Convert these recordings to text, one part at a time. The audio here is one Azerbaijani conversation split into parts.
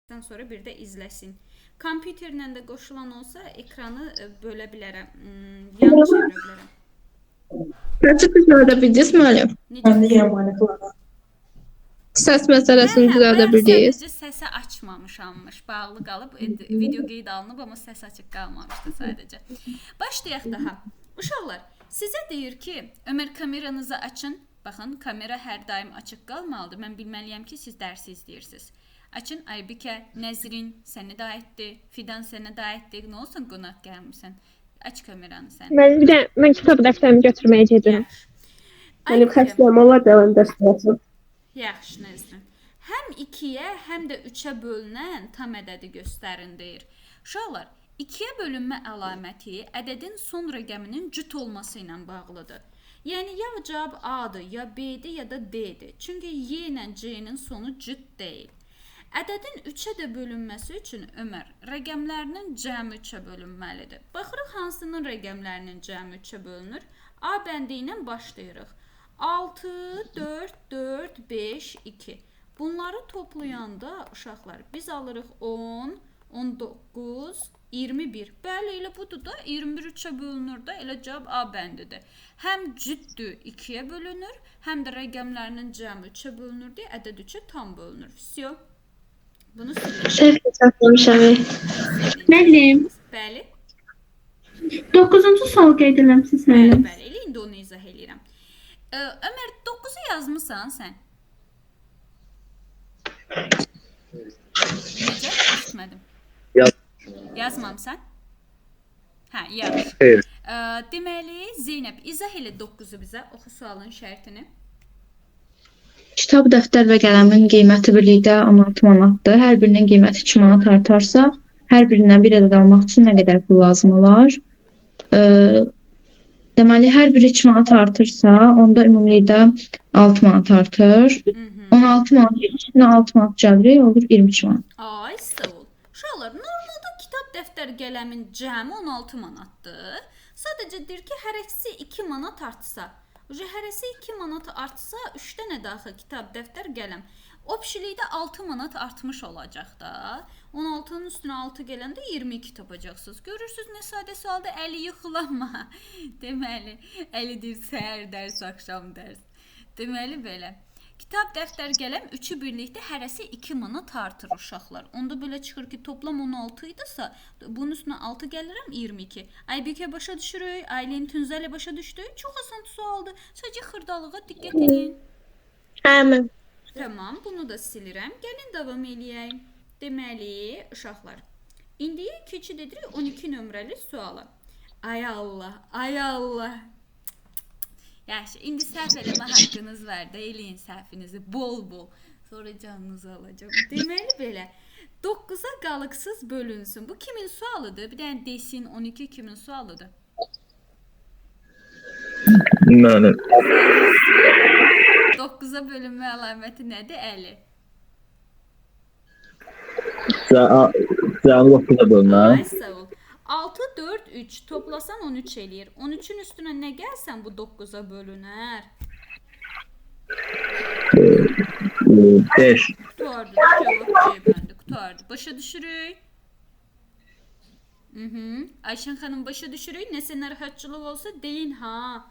sonra bir də izləsin. Kompüterlə də qoşulan olsa ekranı bölə bilərəm, yan çevirə bilərəm. Açıq düzəldə bildiniz müəllim? Necə? Səs məsələsini düzəldə Mən bildiniz? sadəcə səsi açmamışammış, bağlı qalıb, video qeyd alınıb, amma səs açıq qalmamışdı sadəcə. Başlayaq daha. Uşaqlar, sizə deyir ki, Ömər kameranızı açın. Baxın, kamera hər daim açıq qalmalıdır. Mən bilməliyəm ki, siz dərsi izləyirsiniz. Açın, Aybikə, Nəzrin sənə də aiddir, Fidan sənə də aiddir. Nə olsun qonaq gəlmirsən? Aç kameranı sən. Mən kitab dəftərimi götürməyə gedirəm. Mənim xəstəyəm, olar da ön dəstəsin. Yaxşı, Nəzrin. Həm 2-yə, həm də 3-ə bölünən tam ədədi göstərin deyir. Uşaqlar, 2-yə bölünmə əlaməti ədədin son rəqəminin cüt olması ilə bağlıdır. Yəni, ya cavab A-dır, ya B-dir, ya da D-dir. Çünki Y ilə C-nin sonu cüt deyil. Ədədin 3-ə də bölünməsi üçün Ömər, rəqəmlərinin cəmi 3-ə bölünməlidir. Baxırıq, hansının rəqəmlərinin cəmi 3-ə bölünür? A bəndi ilə başlayırıq. 6, 4, 4, 5, 2. Bunları toplayanda, uşaqlar, biz alırıq 10, 19, 21. Bəli, elə budur da, 21 3-ə bölünür da, elə cavab A bəndidir. Həm cüddür 2-yə bölünür, həm də rəqəmlərinin cəmi 3-ə bölünür deyə ədəd 3-ə tam bölünür. Всё. Bunu silin. Səhv hesaplamışam. Müəllim, Bəli. 9-cu sual qeyd eləmisiniz müəllim. Bəli, elə indi onu izah eləyirəm. Ömər, 9-u yazmısan sən? Necə? Eşitmədim. Yazmamısan? Hə, yaxşı. Xeyr. Deməli, Zeynəb, izah elə 9-u bizə, oxu sualın şərtini. Kitab, dəftər və qələmin qiyməti birlikdə 16 manatdır. Hər birinin qiyməti 2 manat artarsa, hər birindən bir ədəd almaq üçün nə qədər pul lazım olar? Deməli, hər biri 2 manat artırsa, onda ümumilikdə 6 manat artır. 16 manat, içinə 6 manat gəlir, olur 22 manat. Ay, sağ ol. Uşaqlar, normalda kitab, dəftər, qələmin cəmi 16 manatdır. Sadəcə deyir ki, hərəsi 2 manat artsa. Hərəsi 2 manat artsa, 3 dənə daxil kitab, dəftər, qələm. Opşilikdə 6 manat artmış olacaq da. 16-nın üstünə 6 gələndə 22 tapacaqsınız. Görürsünüz, nə sadə sualda əli yıxılanma. Deməli, əlidir səhər dərs, axşam dərs. Deməli, belə. Kitab, dəftər, qələm 3-ü birlikdə hərəsi 2 manat artır uşaqlar. Onda belə çıxır ki, toplam 16 idisə, bunun üstünə 6 gəlirəm 22. Aybikə başa düşürük, Aylin Tünzələ başa düşdük. Çox asan sualdır. Sadəcə xırdalığa diqqət edin. Həmin. Tamam, bunu da silirəm. Gəlin davam eləyək. Deməli, uşaqlar, indiyə keçid edirik 12 nömrəli suala. Ay Allah, ay Allah. Yaxşı, indi səhv eləmə haqqınız var da, eləyin səhvinizi bol-bol. Sonra canınızı alacağım. Deməli belə, 9-a qalıqsız bölünsün. Bu kimin sualıdır? Bir dənə desin, 12 kimin sualıdır? Mənim. 9-a bölünmə əlaməti nədir? Əli. Cəmi 9-a bölünə. Ay, sağ ol. 6, 4, 3 toplasan 13 eləyir. 13-ün üstünə nə gəlsən bu 9-a bölünər? 5. Qutardı, cavab C bəndi, qutardı. Başa düşürük? Ayşən xanım başa düşürük. Nəsə narahatçılıq olsa deyin ha.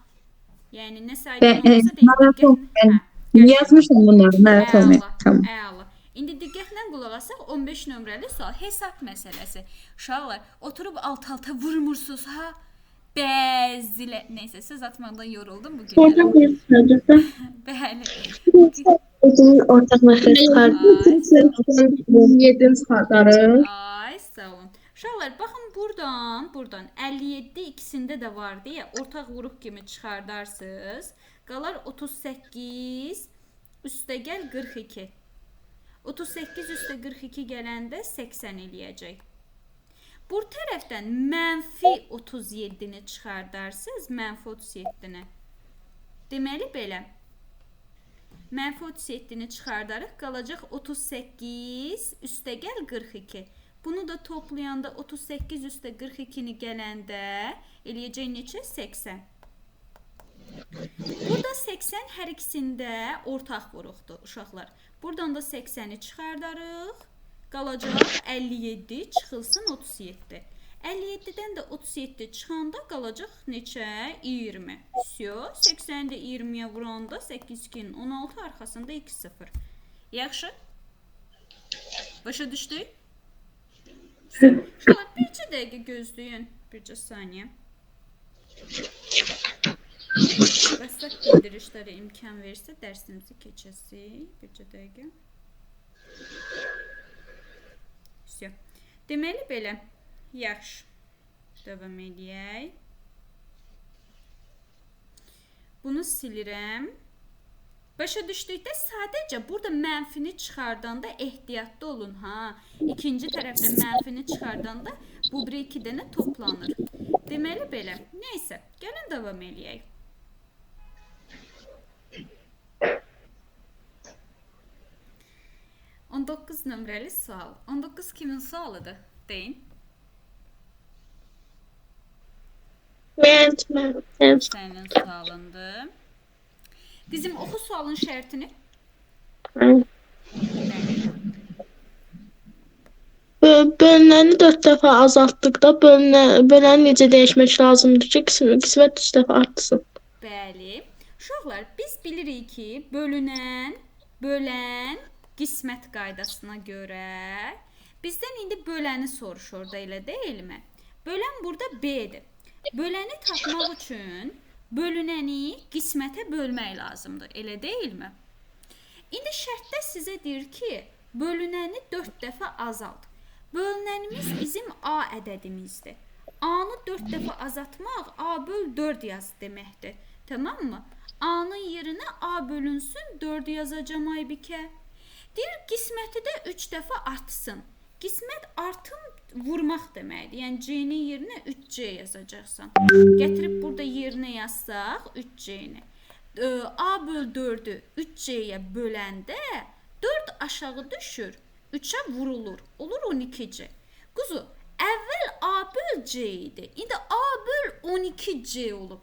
Yəni nəsə aydın olsa deyin. Yazmışam bunları, narahat olmayın. Tamam. Əla. İndi diqqətlə qulaq asaq 15 nömrəli sual. Hesab məsələsi. Uşaqlar, oturub alt-alta vurmursunuz ha? Bəzilə. Neysə, söz atmaqdan yoruldum bu gün. Ortaq yazırsınız. Bəli. Ortaq məxrəc çıxardım. 7 çıxardarım. Ay, sağ olun. Uşaqlar, baxın buradan 57 ikisində də var deyə ortaq vuruq kimi çıxardarsınız. Qalar 38 üstəgəl 42. 38 üstə 42 gələndə 80 eləyəcək. Bu tərəfdən mənfi 37-ni çıxardarsınız, mənfi 37-ni. Deməli belə, mənfi 37-ni çıxardarıq, qalacaq 38 üstəgəl 42. Bunu da toplayanda 38 üstə 42-ni gələndə eləyəcək neçə? 80. Burada 80 hər ikisində ortaq vuruqdur uşaqlar. Buradan da 80-i çıxardarıq. qalacaq 57 çıxılsın 37. 57-dən də 37 çıxanda qalacaq neçə? 20. Всё, 80-də 20-yə vuranda 8 2-nin 16 arxasında 2 0. Yaxşı? Başa düşdük? Şöyle bircə dəqiqə gözləyin. Bircə saniyə. WhatsApp bildirişləri imkan versə dərsimizi keçəsik. Bircə dəqiqə. Всё. Deməli belə. Yaxşı. Davam edək. Bunu silirəm. Başa düşdükdə sadəcə burada mənfini çıxardanda ehtiyatlı olun ha. İkinci tərəfdə mənfini çıxardanda bu bir iki dənə toplanır. Deməli belə. Nəysə, gəlin davam eləyək. On 19 nömrəli sual. 19 kimin sualıdır? Deyin. Mən. Sənin sualındır. Qızım, oxu sualın şərtini. Bölünəni 4 dəfə azaltdıqda böləni necə dəyişmək lazımdır ki, qismət 3 dəfə artsın? Bəli. Uşaqlar, biz bilirik ki, bölən qismət qaydasına görə bizdən indi böləni soruşur da, elə deyilmi? Bölən burada B-dir. Böləni tapmaq üçün bölünəni qismətə bölmək lazımdır, elə deyilmi? İndi şərtdə sizə deyir ki, bölünəni 4 dəfə azalt. Bölünənimiz bizim A ədədimizdir. A-nı 4 dəfə azaltmaq A böl 4 yaz deməkdir. Tamam mı? A-nın yerinə A bölünsün 4 yazacağım Aybikə. Deyir, qisməti də 3 dəfə artsın. Qismət artım vurmaq deməkdir. Yəni C-nin yerinə 3C yazacaqsan. Gətirib burada yerinə yazsaq 3C-ni. A böl 4-ü 3C-yə böləndə 4 aşağı düşür, 3-ə vurulur. Olur 12C. Quzu, əvvəl A böl C idi. İndi A böl 12C olub.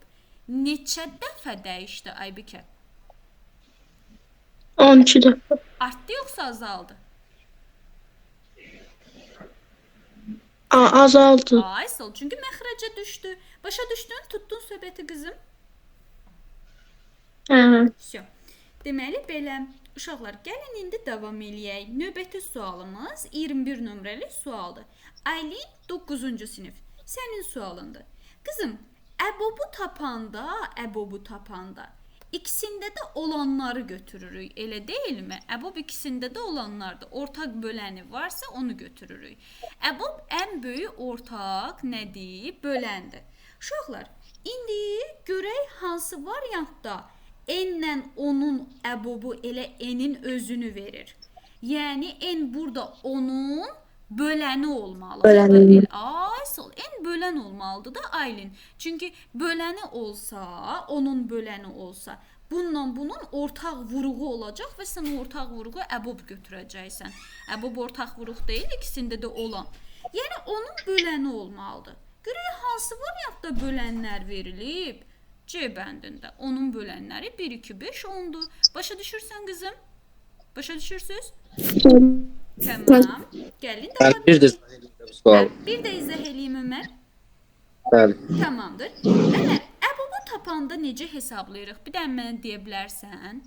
Neçə dəfə dəyişdi Aybikə? 12 dəfə. Artdı yoxsa azaldı? Azaldı. Aysel, çünki məxrəcə düşdü. Başa düşdün, tutdun söhbəti qızım. Всё. Deməli belə, uşaqlar, gəlin indi davam eləyək. Növbəti sualımız 21 nömrəli sualdır. Aylin 9-cu sinif. Sənin sualındır. Qızım, əbobu tapanda ikisində də olanları götürürük, elə deyilmi? Əbob ikisində də olanlardır. Ortaq böləni varsa onu götürürük. Əbob ən böyük ortaq nədir? Böləndir. Uşaqlar, indi görək hansı variantda n-lə onun əbobu elə n-in özünü verir. Yəni n burada onun böləni olmalıdır. Aysel, n bölən olmalıdır da Aylin. Çünki böləni olsa, onun böləni olsa, bununla bunun ortaq vuruğu olacaq və sən ortaq vuruğu əbob götürəcəksən. Əbob ortaq vuruq deyil, ikisində də olan. Yəni onun böləni olmalıdır. Görək hansı variantda bölənlər verilib? C bəndində onun bölənləri 1, 2, 5, 10-dur. Başa düşürsən qızım? Başa düşürsünüz? Tamam. Gəlin davam edək. Bir də izah eləyim Ömər. Bəli. Tamamdır. Ömər, əbobu tapanda necə hesablayırıq? Bir də mənə deyə bilərsən?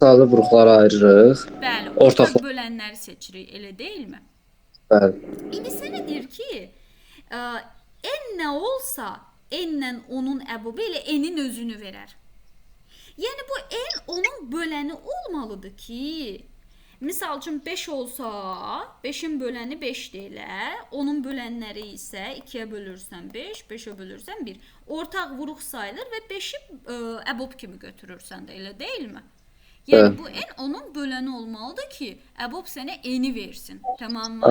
Sadə vuruqları ayırırıq. Bəli, ortaq bölənləri seçirik, elə deyilmi? Bəli. İndi sənə deyir ki, n nə olsa, n-lə onun əbobu elə n-in özünü verər. Yəni bu n onun böləni olmalıdır ki, misal üçün 5 olsa, 5-in böləni 5-dir elə, onun bölənləri isə 2-yə bölürsən 5, 5-ə bölürsən 1. Ortaq vuruq sayılır və 5-i əbob kimi götürürsən də, elə deyilmi? Yəni bu n onun böləni olmalıdır ki, əbob sənə n-i versin. Tamam mı?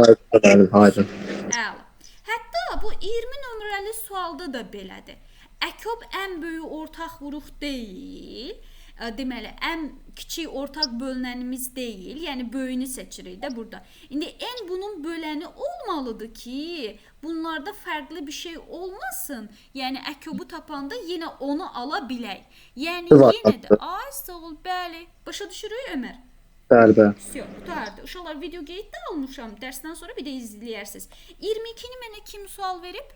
Aydın. Əla. Hətta bu 20 nömrəli sualda da belədir. Əkob ən böyük ortaq vuruq deyil. Deməli, ən kiçik ortaq bölünənimiz deyil. Yəni böyüyünü seçirik də burada. İndi n bunun böləni olmalıdır ki, bunlarda fərqli bir şey olmasın. Yəni əkobu tapanda yenə onu ala bilək. Yəni yenə də ay sağ ol, bəli. Başa düşürük Ömər? Bəli, bəli. Всё, qurtardı. Uşaqlar video qeyddə almışam. Dərsdən sonra bir də izləyərsiniz. 22-ni mənə kim sual verib?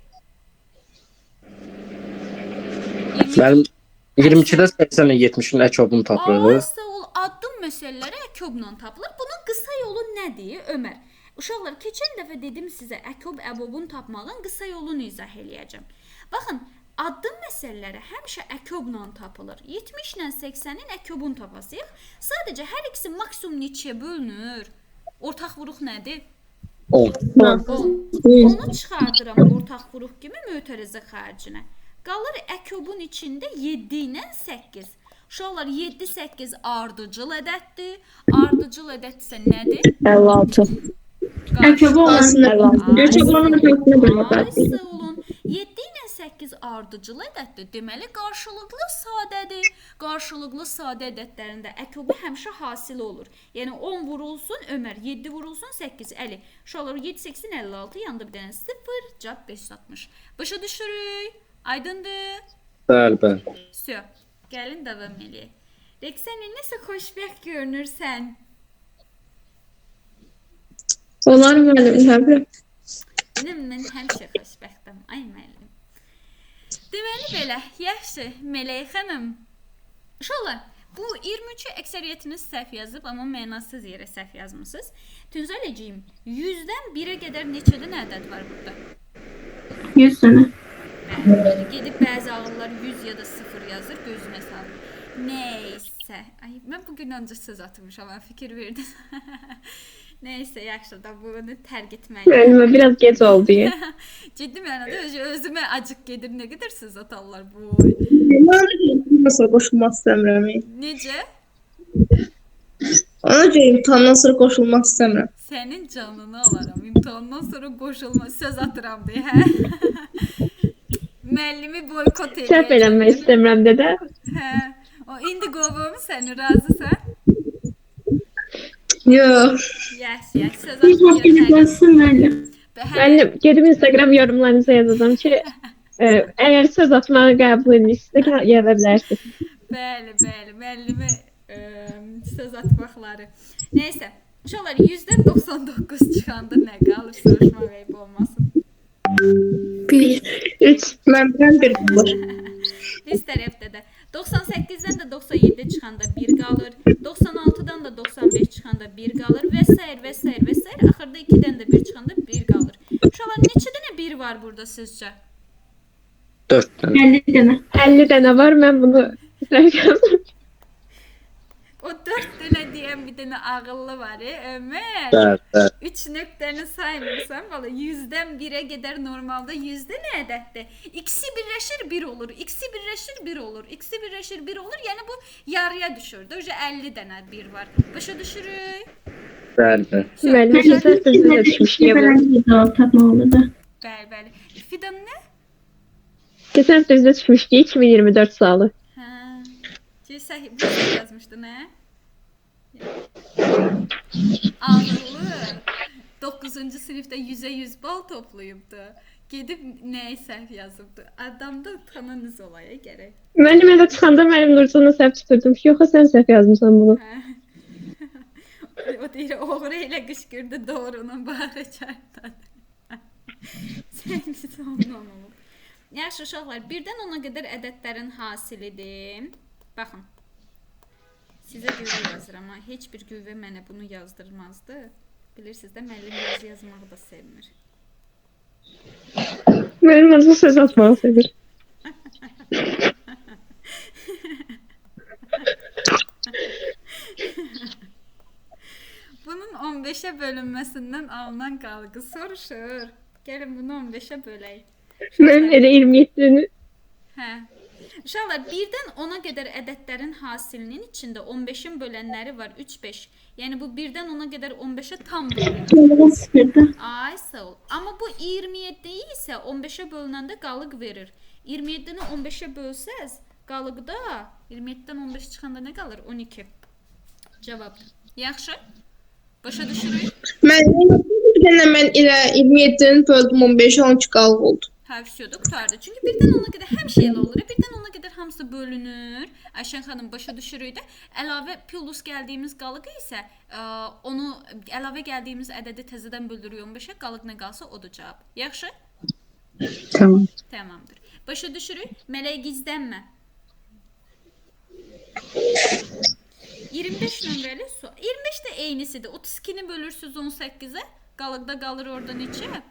22 Mənim 22-də 80-ə 70-in əkobunu tapırıq. Sağ ol, addım məsələləri əkobla tapılır. Bunun qısa yolu nədir, Ömər? Uşaqlar, keçən dəfə dedim sizə əkob əbobun tapmağın qısa yolunu izah eləyəcəm. Baxın, addım məsələləri həmişə əkobla tapılır. 70 ilə 80-in əkobunu tapasıyıq. Sadəcə hər ikisi maksimum neçəyə bölünür? Ortaq vuruq nədir? 10. 10. Onu çıxardıram ortaq vuruq kimi mötərizə xərcinə. Qalır əkobun içində 7 ilə 8. Uşaqlar 7, 8 ardıcıl ədəddir. Ardıcıl ədədsə nədir? 56. Əköbü olasını Əköbü olanın fərqini bilmək. Aysa olun. 7 ilə 8 ardıcıl ədəddir. Deməli qarşılıqlı sadədir. Qarşılıqlı sadə ədədlərində əkobu həmişə hasil olur. Yəni 10 vurulsun Ömər, 7 vurulsun 8 Əli. Uşaqlar 7 8 56 yanında bir dənə 0 cavab 560. Başa düşürük? Aydındır? Bəli, bəli. Всё. Gəlin davam eləyək. Rəqsən necə xoşbəxt görünürsən? Olar müəllim, təbii. Mən həmişə xoşbəxtəm. Ay müəllim. Deməli belə, yaxşı, Mələk xanım. Uşaqlar, bu 23-ü əksəriyyətiniz səhv yazıb, amma mənasız yerə səhv yazmısınız. Tünzələcəyim, 100-dən 1-ə qədər neçədən ədəd var burada? 100 dənə. Bəli, gedib bəzi ağıllar 100 ya da 0 yazır, gözünə salır. Nəysə, ay mən bugün ancaq söz atmışam, mən fikir verdim. Nəysə, yaxşı da bunu tərk etməliyəm. Müəllimə biraz gec oldu. Ciddi mənada özümə acıq gedir, nə qədər söz atarlar bu. Mən sonra qoşulmaq istəmirəm. Necə? Ona görə imtahandan sonra qoşulmaq istəmirəm. Sənin canını alaram, imtahandan sonra qoşulma, söz atıram deyə, hə? Müəllimi boykot eləyəcəm. Səhv eləmək istəmirəm dedə. Hə, o indi qovum səni, razısan? Yox. Yaxşı, söz atmayacaq. Müəllim, gedib Instagram yorumlarınıza yazacağam ki, əgər söz atmağı qəbul edirsinizsə, yaza bilərsiniz. Bəli, müəllimi söz atmaqları. Nəysə, uşaqlar 100-dən 99 çıxanda nə qalır, soruşmaq eyb olmasın. 1, 3, məndən 1 qalır. Biz tərəfdə də 98-dən də 97 çıxanda 1 qalır, 96-dan da 95 çıxanda 1 qalır və s. Axırda 2-dən də 1 çıxanda 1 qalır. Uşaqlar, neçə dənə 1 var burada sizcə? 4 dənə. 50 dənə. 50 dənə var, mən bunu səhv yazdım. O 4 dənə deyən bir dənə ağıllı var, Ömər. Bəli, bəli. 3 nöqtəni saymırsan, valla 100-dən 1-ə qədər normalda 100 dənə ədəddir. X'i birləşir 1 olur, X'i birləşir 1 olur, X'i birləşir 1 olur. Yəni bu yarıya düşür. Döyəcə 50 dənə 1 var. Başa düşürük? Bəli, bəli. Müəllim, keçən sözü də düşmüşdü bu. Bəli. Fidan nə? Keçən sözü düşmüşdü 2024 salı. Hə. Səhih, bu yazmışdın, hə? Ağıllı 9-cu sinifdə 100-ə 100 bal toplayıbdı. Gedib nəyi səhv yazıbdı. Adamda utanınız olaya gərək. Müəllim elə çıxanda mənim Nurcan'a səhv tuturdum ki, yoxsa sən səhv yazmısan bunu. O deyir, oğru elə qışqırdı doğrunun bağrı çarpdadı. Sən biz ondan olub. Yaxşı uşaqlar, 1-dən 10-a qədər ədədlərin hasilidir. Baxın. Sizə qüvvə yazıram, amma heç bir qüvvə mənə bunu yazdırmazdı. Bilirsiniz də, müəllim yazı yazmağı da sevmir. Mənim azı söz atmağı sevir. Bunun 15-ə bölünməsindən alınan qalğı soruşur. Gəlin bunu 15-ə bölək. Mən elə 27-ni... Hə. Uşaqlar, 1-dən 10-a qədər ədədlərin hasilinin içində 15-in bölənləri var, 3, 5. Yəni bu 1-dən 10-a qədər 15-ə tam bölünür. Ay, sağ ol. Amma bu 27-yi isə 15-ə bölünəndə qalıq verir. 27-ni 15-ə bölsəz, qalıqda 27-dən 15 çıxanda nə qalır? 12. Cavabdır. Yaxşı. Başa düşürük? Mən elə 27-ni böldüm 15-ə 12 qalıq oldu. Tavsiyedir, qutardı. Çünki birdən ona qədər həmişə elə olur. Birdən ona qədər hamısı bölünür. Ayşən xanım başa düşürük də. Əlavə plus gəldiyimiz qalıq isə onu əlavə gəldiyimiz ədədi təzədən böldürük 15-ə, qalıq nə qalsa odur cavab. Yaxşı? Tamam. Tamamdır. Başa düşürük. Mələk gizlənmə. 25 nömrəli sual. 25 də eynisidir. 32-ni bölürsüz 18-ə. Qalıqda qalır orada neçə?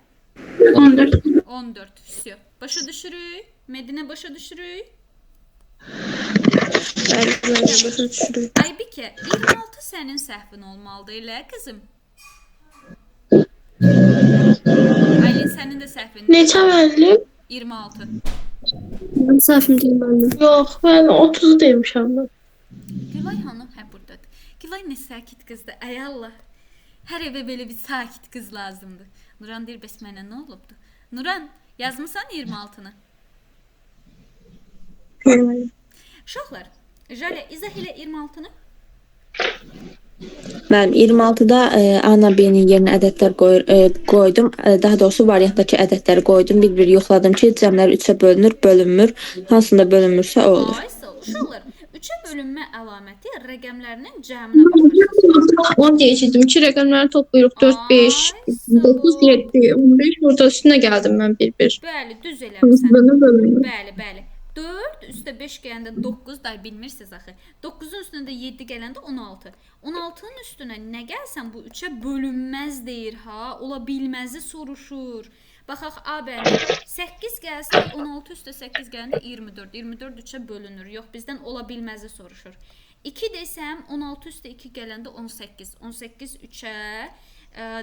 14. 14. Всё. Başa düşürük. Medine başa düşürük. Bəli, başa düşürük. Aybikə, 26 sənin səhvin olmalıdır elə qızım. Aylin sənin də səhvin. Neçə müəllim? 26. Mənim səhvim deyil müəllim. Yox, mən 30 demişəm mən. Gülay hanım hə burdadır. Gülay nə sakit qızdır. Ay Allah. Hər evə belə bir sakit qız lazımdır. Nuran deyir, bəs mənə nə olubdu? Nuran, yazmısan 26-nı? Görmədim. Uşaqlar, Jale, izah elə 26-nı. Mən 26-da A ilə B-nin yerinə ədədlər qoydum. Daha doğrusu variantdakı ədədləri qoydum. Bir-bir yoxladım ki, cəmlər 3-ə bölünür, bölünmür. Hansında bölünmürsə o olur. Ay sağ ol. Uşaqlar, 3-ə bölünmə əlaməti rəqəmlərin cəminə baxırsınız. 10 deyəcəkdim ki, rəqəmləri toplayırıq. 4, 5, Ay, 9, 7, 15. Burada üstünə gəldim mən bir-bir. Bəli, düz eləmisən. Bölünür. Bəli. 4 üstə 5 gələndə 9 day bilmirsiniz axı. 9-un üstündə 7 gələndə 16. 16-nın üstünə nə gəlsən bu 3-ə bölünməz deyir ha. Ola bilməzi soruşur. Baxaq A bəndi. 8 gəlsə 16 üstə 8 gələndə 24. 24 3-ə bölünür. Yox, bizdən ola bilməzi soruşur. 2 desəm 16 üstə 2 gələndə 18. 18 3-ə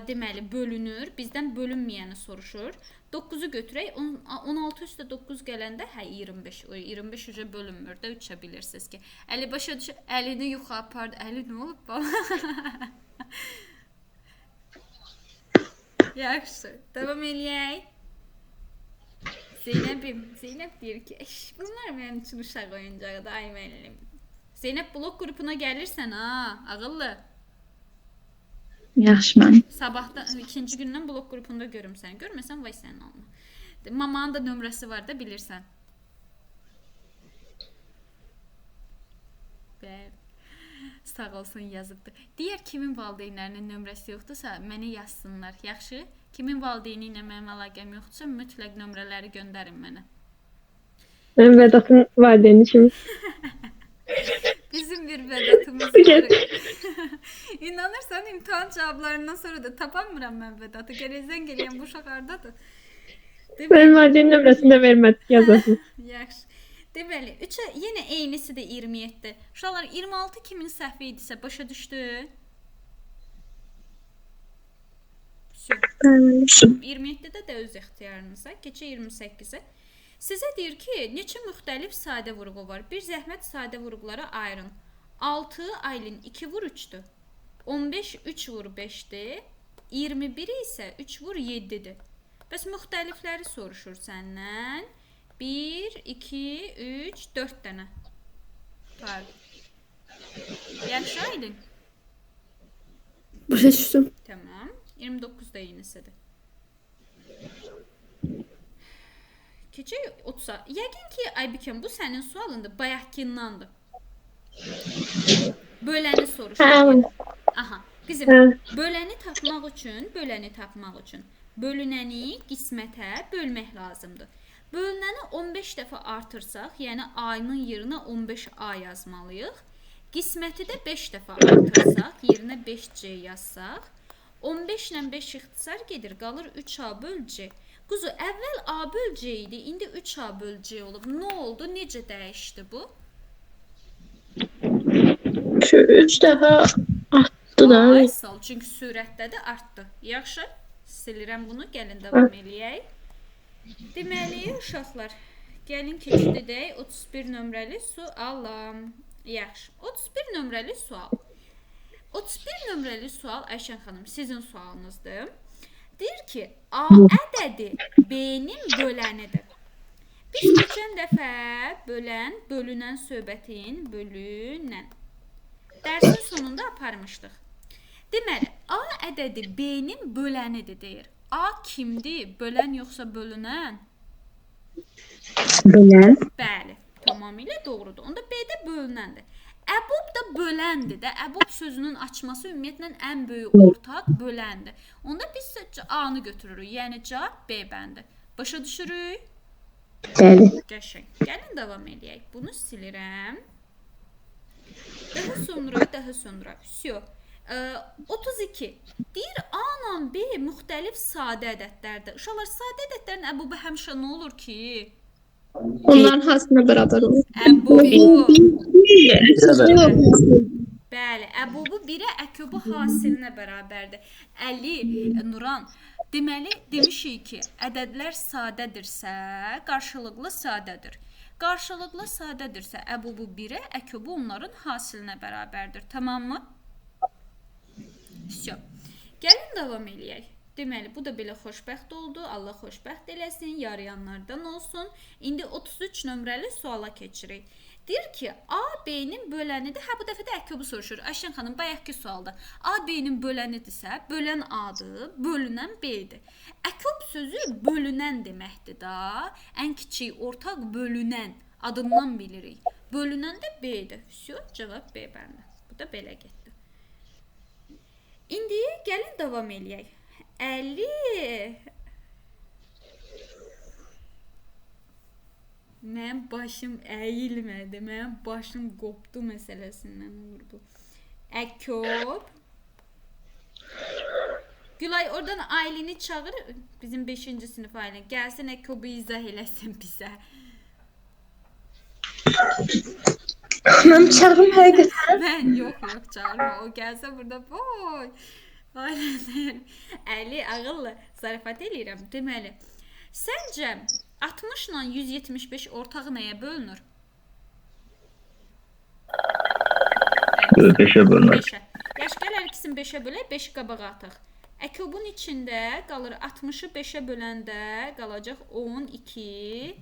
deməli bölünür. Bizdən bölünməyəni soruşur. 9-u götürək. 16 üstə 9 gələndə hə 25. O 25 üzrə bölünmür də 3-ə bilirsiniz ki. Əli başa düşür. Əlini yuxarı apardı. Əli nə olub bala? Yaxşı. Davam eləyək. Zeynəb deyir ki, bunlar mənim üçün uşaq oyuncağıdır, ay müəllim. Zeynəb blok qrupuna gəlirsən ha, ağıllı. Yaxşı mən. Sabahdan ikinci gündən blok qrupunda görüm səni. Görməsən vay sənin alma. Mamanın da nömrəsi var da bilirsən. Bəli. Sağ olsun yazıbdır. Digər kimin valideynlərinin nömrəsi yoxdursa mənə yazsınlar. Yaxşı? Kimin valideyni ilə mənim əlaqəm yoxdursa mütləq nömrələri göndərin mənə. Mənim Vedatın valideyni kimi. Bizim bir Vedatımız var. İnanırsan imtahan cavablarından sonra da tapamıram mən Vedatı. Gələcəkdən gələyən bu uşaq hardadır? Mənim valideynin nömrəsini də vermədik yazasın. Yaxşı. Deməli, 3-ə yenə eynisi də 27. Uşaqlar 26 kimin səhvi idisə başa düşdü? 27-də də öz ixtiyarınıza, keçə 28-ə. Sizə deyir ki, neçə müxtəlif sadə vurğu var. Bir zəhmət sadə vurğulara ayırın. 6 Aylin 2 vur 3-dür. 15 3 vur 5-dir. 21 isə 3 vur 7-dir. Bəs müxtəlifləri soruşur səndən. 1, 2, 3, 4 dənə. Pardon. Yaxşı Aylin. Başa düşdüm. Tamam. 29 da yenisidir. Keçək 30-a. Yəqin ki, Aybikəm, bu sənin sualındır, bayaqkindandır. Böləni soruşur. Aha, qızım, böləni tapmaq üçün bölünəni qismətə bölmək lazımdır. Bölünəni 15 dəfə artırsaq, yəni A-nın yerinə 15A yazmalıyıq. Qisməti də 5 dəfə artırsaq, yerinə 5C yazsaq, 15 ilə 5 ixtisar gedir, qalır 3A böl C. Quzu, əvvəl A böl C idi, indi 3A böl C olub. Nə oldu? Necə dəyişdi bu? 3 dəfə artdı da. Ay, sağ ol, çünki sürətdə də artdı. Yaxşı, silirəm bunu, gəlin davam eləyək. Deməli, uşaqlar, gəlin keçidək 31 nömrəli sualam. Yaxşı, 31 nömrəli sual. 31 nömrəli sual, Ayşən xanım, sizin sualınızdır. Deyir ki, A ədədi B-nin bölənidir. Biz keçən dəfə bölünən söhbətin bölünən dərsin sonunda aparmışdıq. Deməli, A ədədi B-nin bölənidir deyir. A kimdir? Bölən yoxsa bölünən? Bölən. Bəli, tamamilə doğrudur. Onda B-də bölünəndir. Əbub da böləndir də. Əbub sözünün açması ümumiyyətlə ən böyük ortaq böləndir. Onda biz A-nı götürürük. Yəni cavab B bəndi. Başa düşürük? Bəli. Qəşəng. Gəlin davam edək. Bunu silirəm. Daha sonra. Всё. 32. Deyir A ilə B müxtəlif sadə ədədlərdir. Uşaqlar, sadə ədədlərin əbubu həmişə nə olur ki? Onların hasına bərabər olur. Əbubu. Birə Bəli, əbubu 1-ə, əkubu hasilinə bərabərdir. Əli, Nuran, deməli demişik ki, ədədlər sadədirsə, qarşılıqlı sadədir. Qarşılıqlı sadədirsə, əbubu 1-ə, əkubu onların hasilinə bərabərdir. Tamammı? Всё. Gəlin davam eləyək. Deməli, bu da belə xoşbəxt oldu. Allah xoşbəxt eləsin, yarayanlardan olsun. İndi 33 nömrəli suala keçirik. Deyir ki, A B-nin bölənidir. Hə, bu dəfə də əkubu soruşur. Ayşən xanım, bayaqki sualda A B-nin bölənidirsə, bölən A-dır, bölünən B-dir. Əkub sözü bölünən deməkdir da. Ən kiçik ortaq bölünən adından bilirik. Bölünən də B-dir. Всё, cavab B bəndi. Bu da belə getdi. İndi gəlin davam eləyək. 50. Mənim başım əyilmədi. Mənim başım qopdu məsələsindən vurdu. Əkub. Gülay, oradan Aylini çağır. Bizim 5-ci sinif Aylin. Gəlsin Əkubu izah eləsin bizə. Mən çağırım həqiqətən. Mən yox çağırma. O gəlsə burada boy. Aylin. Əli ağıllı zarafat eləyirəm. Deməli, səncə 60 ilə 175 ortağı nəyə bölünür? 5'e bölünür. 5-ə. Yaş gəl hər ikisini 5-ə bölək, 5-i qabağa ataq. Əkubun içində qalır 60-ı 5-ə böləndə qalacaq 12.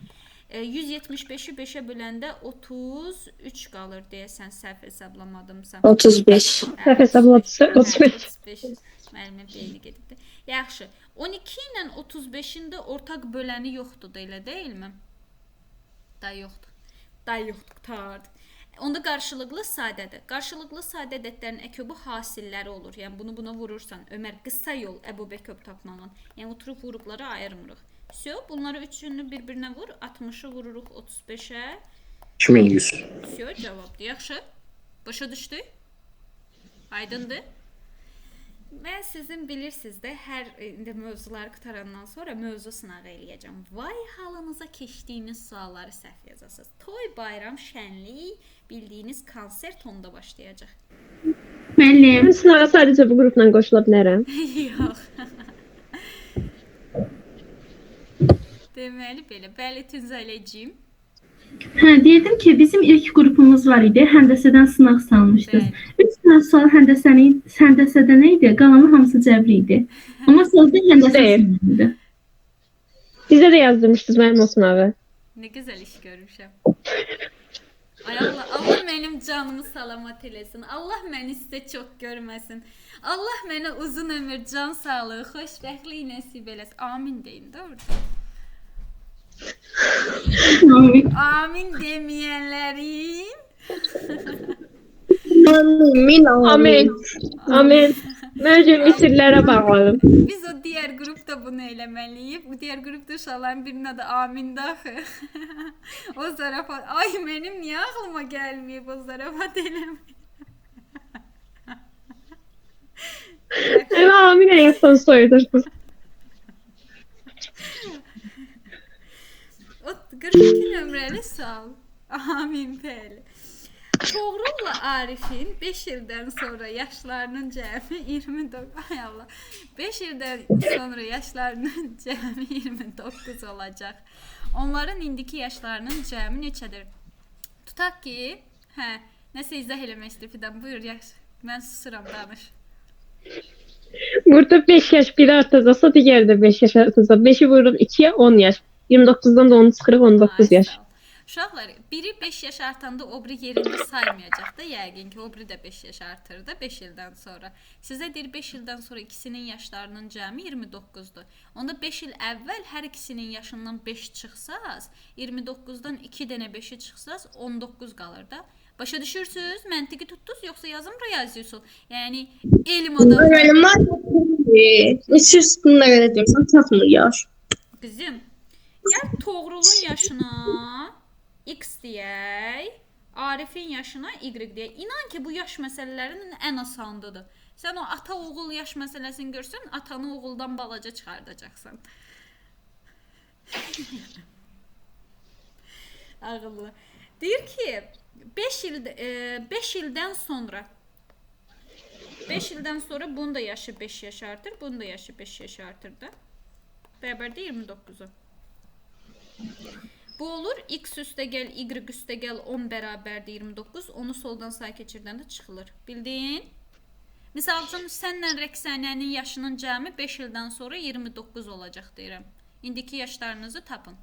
175-i 5-ə böləndə 33 qalır deyəsən, səhv hesablamadımsa. 35. Səhv hesabladısa 35. 35. Müəllimə beyni gedibdi. Yaxşı. 12 ilə 35-in də ortaq böləni yoxdur da, elə deyilmi? Da yoxdur. Da yoxdur, qutardı. Onda qarşılıqlı sadədir. Qarşılıqlı sadə ədədlərin əkubu hasilləri olur. Yəni bunu buna vurursan, Ömər, qısa yol əbub əkub tapmağın. Yəni oturub vurubları ayırmırıq. Всё, bunları üçünü bir-birinə vur, 60-ı vururuq 35-ə. 2100. Всё, cavabdır. Yaxşı. Başa düşdük? Aydındır? Mən sizin bilirsiniz də, hər indi mövzuları qutarandan sonra mövzu sınağı eləyəcəm. Vay halınıza keçdiyiniz sualları səhv yazasınız. Toy, bayram, şənlik, bildiyiniz konsert onda başlayacaq. Müəllim, mən sınağa sadəcə bu qrupla qoşula bilərəm. Yox. Deməli belə, bəli Tünzələciyim. Hə, deyirdim ki, bizim ilk qrupumuz var idi. Həndəsədən sınaq salmışdınız. 3 dənə sual həndəsədə nə idi? Qalanı hamısı cəbri idi. Amma sözdə həndəsə idi. Bizə də yazdırmışdınız mənim o sınağı. Nə gözəl iş görmüşəm. Ay Allah, Allah mənim canımı salamat eləsin. Allah məni sizə çox görməsin. Allah mənə uzun ömür, can sağlığı, xoşbəxtlik nəsib eləsin. Amin deyin də orada. Amin deməyənlərin. Amin. Amin. Məncə misirlərə bağlanım. Biz o digər qrupda bunu eləməliyik. Bu digər qrupda uşaqların birinin adı Amindir axı. O zarafat. Ay mənim niyə ağlıma gəlməyib o zarafat eləmək? Əvə Aminə yazsan soyudursuz. O 42 nömrəli sual. Amin bəli. Toğrul'la Arif'in 5 ildən sonra yaşlarının cəmi 29. Ay Allah. 5 ildən sonra yaşlarının cəmi 29 olacaq. Onların indiki yaşlarının cəmi neçədir? Tutaq ki, nəsə izah eləmək istəyir Fidan. Buyur, yaxşı. Mən susuram, danış. Burada 5 yaş biri artacaqsa, digəri də 5 yaş artacaq. 5'i vururuq 2'ye 10 yaş. 29'dan da onu çıxırıq 19 yaş. Uşaqlar, biri 5 yaş artanda o biri yerində saymayacaq da, yəqin ki, o biri də 5 yaş artır da 5 ildən sonra. Sizə deyir 5 ildən sonra ikisinin yaşlarının cəmi 29-dur. Onda 5 il əvvəl hər ikisinin yaşından 5 çıxsaz, 29-dan 2 dənə 5-i çıxsaz 19 qalır da. Başa düşürsünüz? Məntiqi tutdunuz, yoxsa yazım riyazi usul? Yəni elm adamı. Öğrenimler siz bununla göre diyorsan tapmır yaş. Qızım, gəl Toğrulun yaşına X deyək, Arifin yaşına Y deyək. İnan ki, bu yaş məsələlərinin ən asandıdır. Sən o ata-oğul yaş məsələsini görsən, atanı oğuldan balaca çıxardacaqsan. Ağıllı. Deyir ki, 5 ildən sonra 5 ildən sonra bunun da yaşı 5 yaş artır, bunun da yaşı 5 yaş artır da. Bərabərdə 29-u. Bu olur, x üstə gəl, y üstə gəl 10 bərabərdir 29. Onu soldan sağa keçirdən də çıxılır. Bildin? Misal üçün, sənlə Rəqsanənin yaşının cəmi 5 ildən sonra 29 olacaq deyirəm. İndiki yaşlarınızı tapın.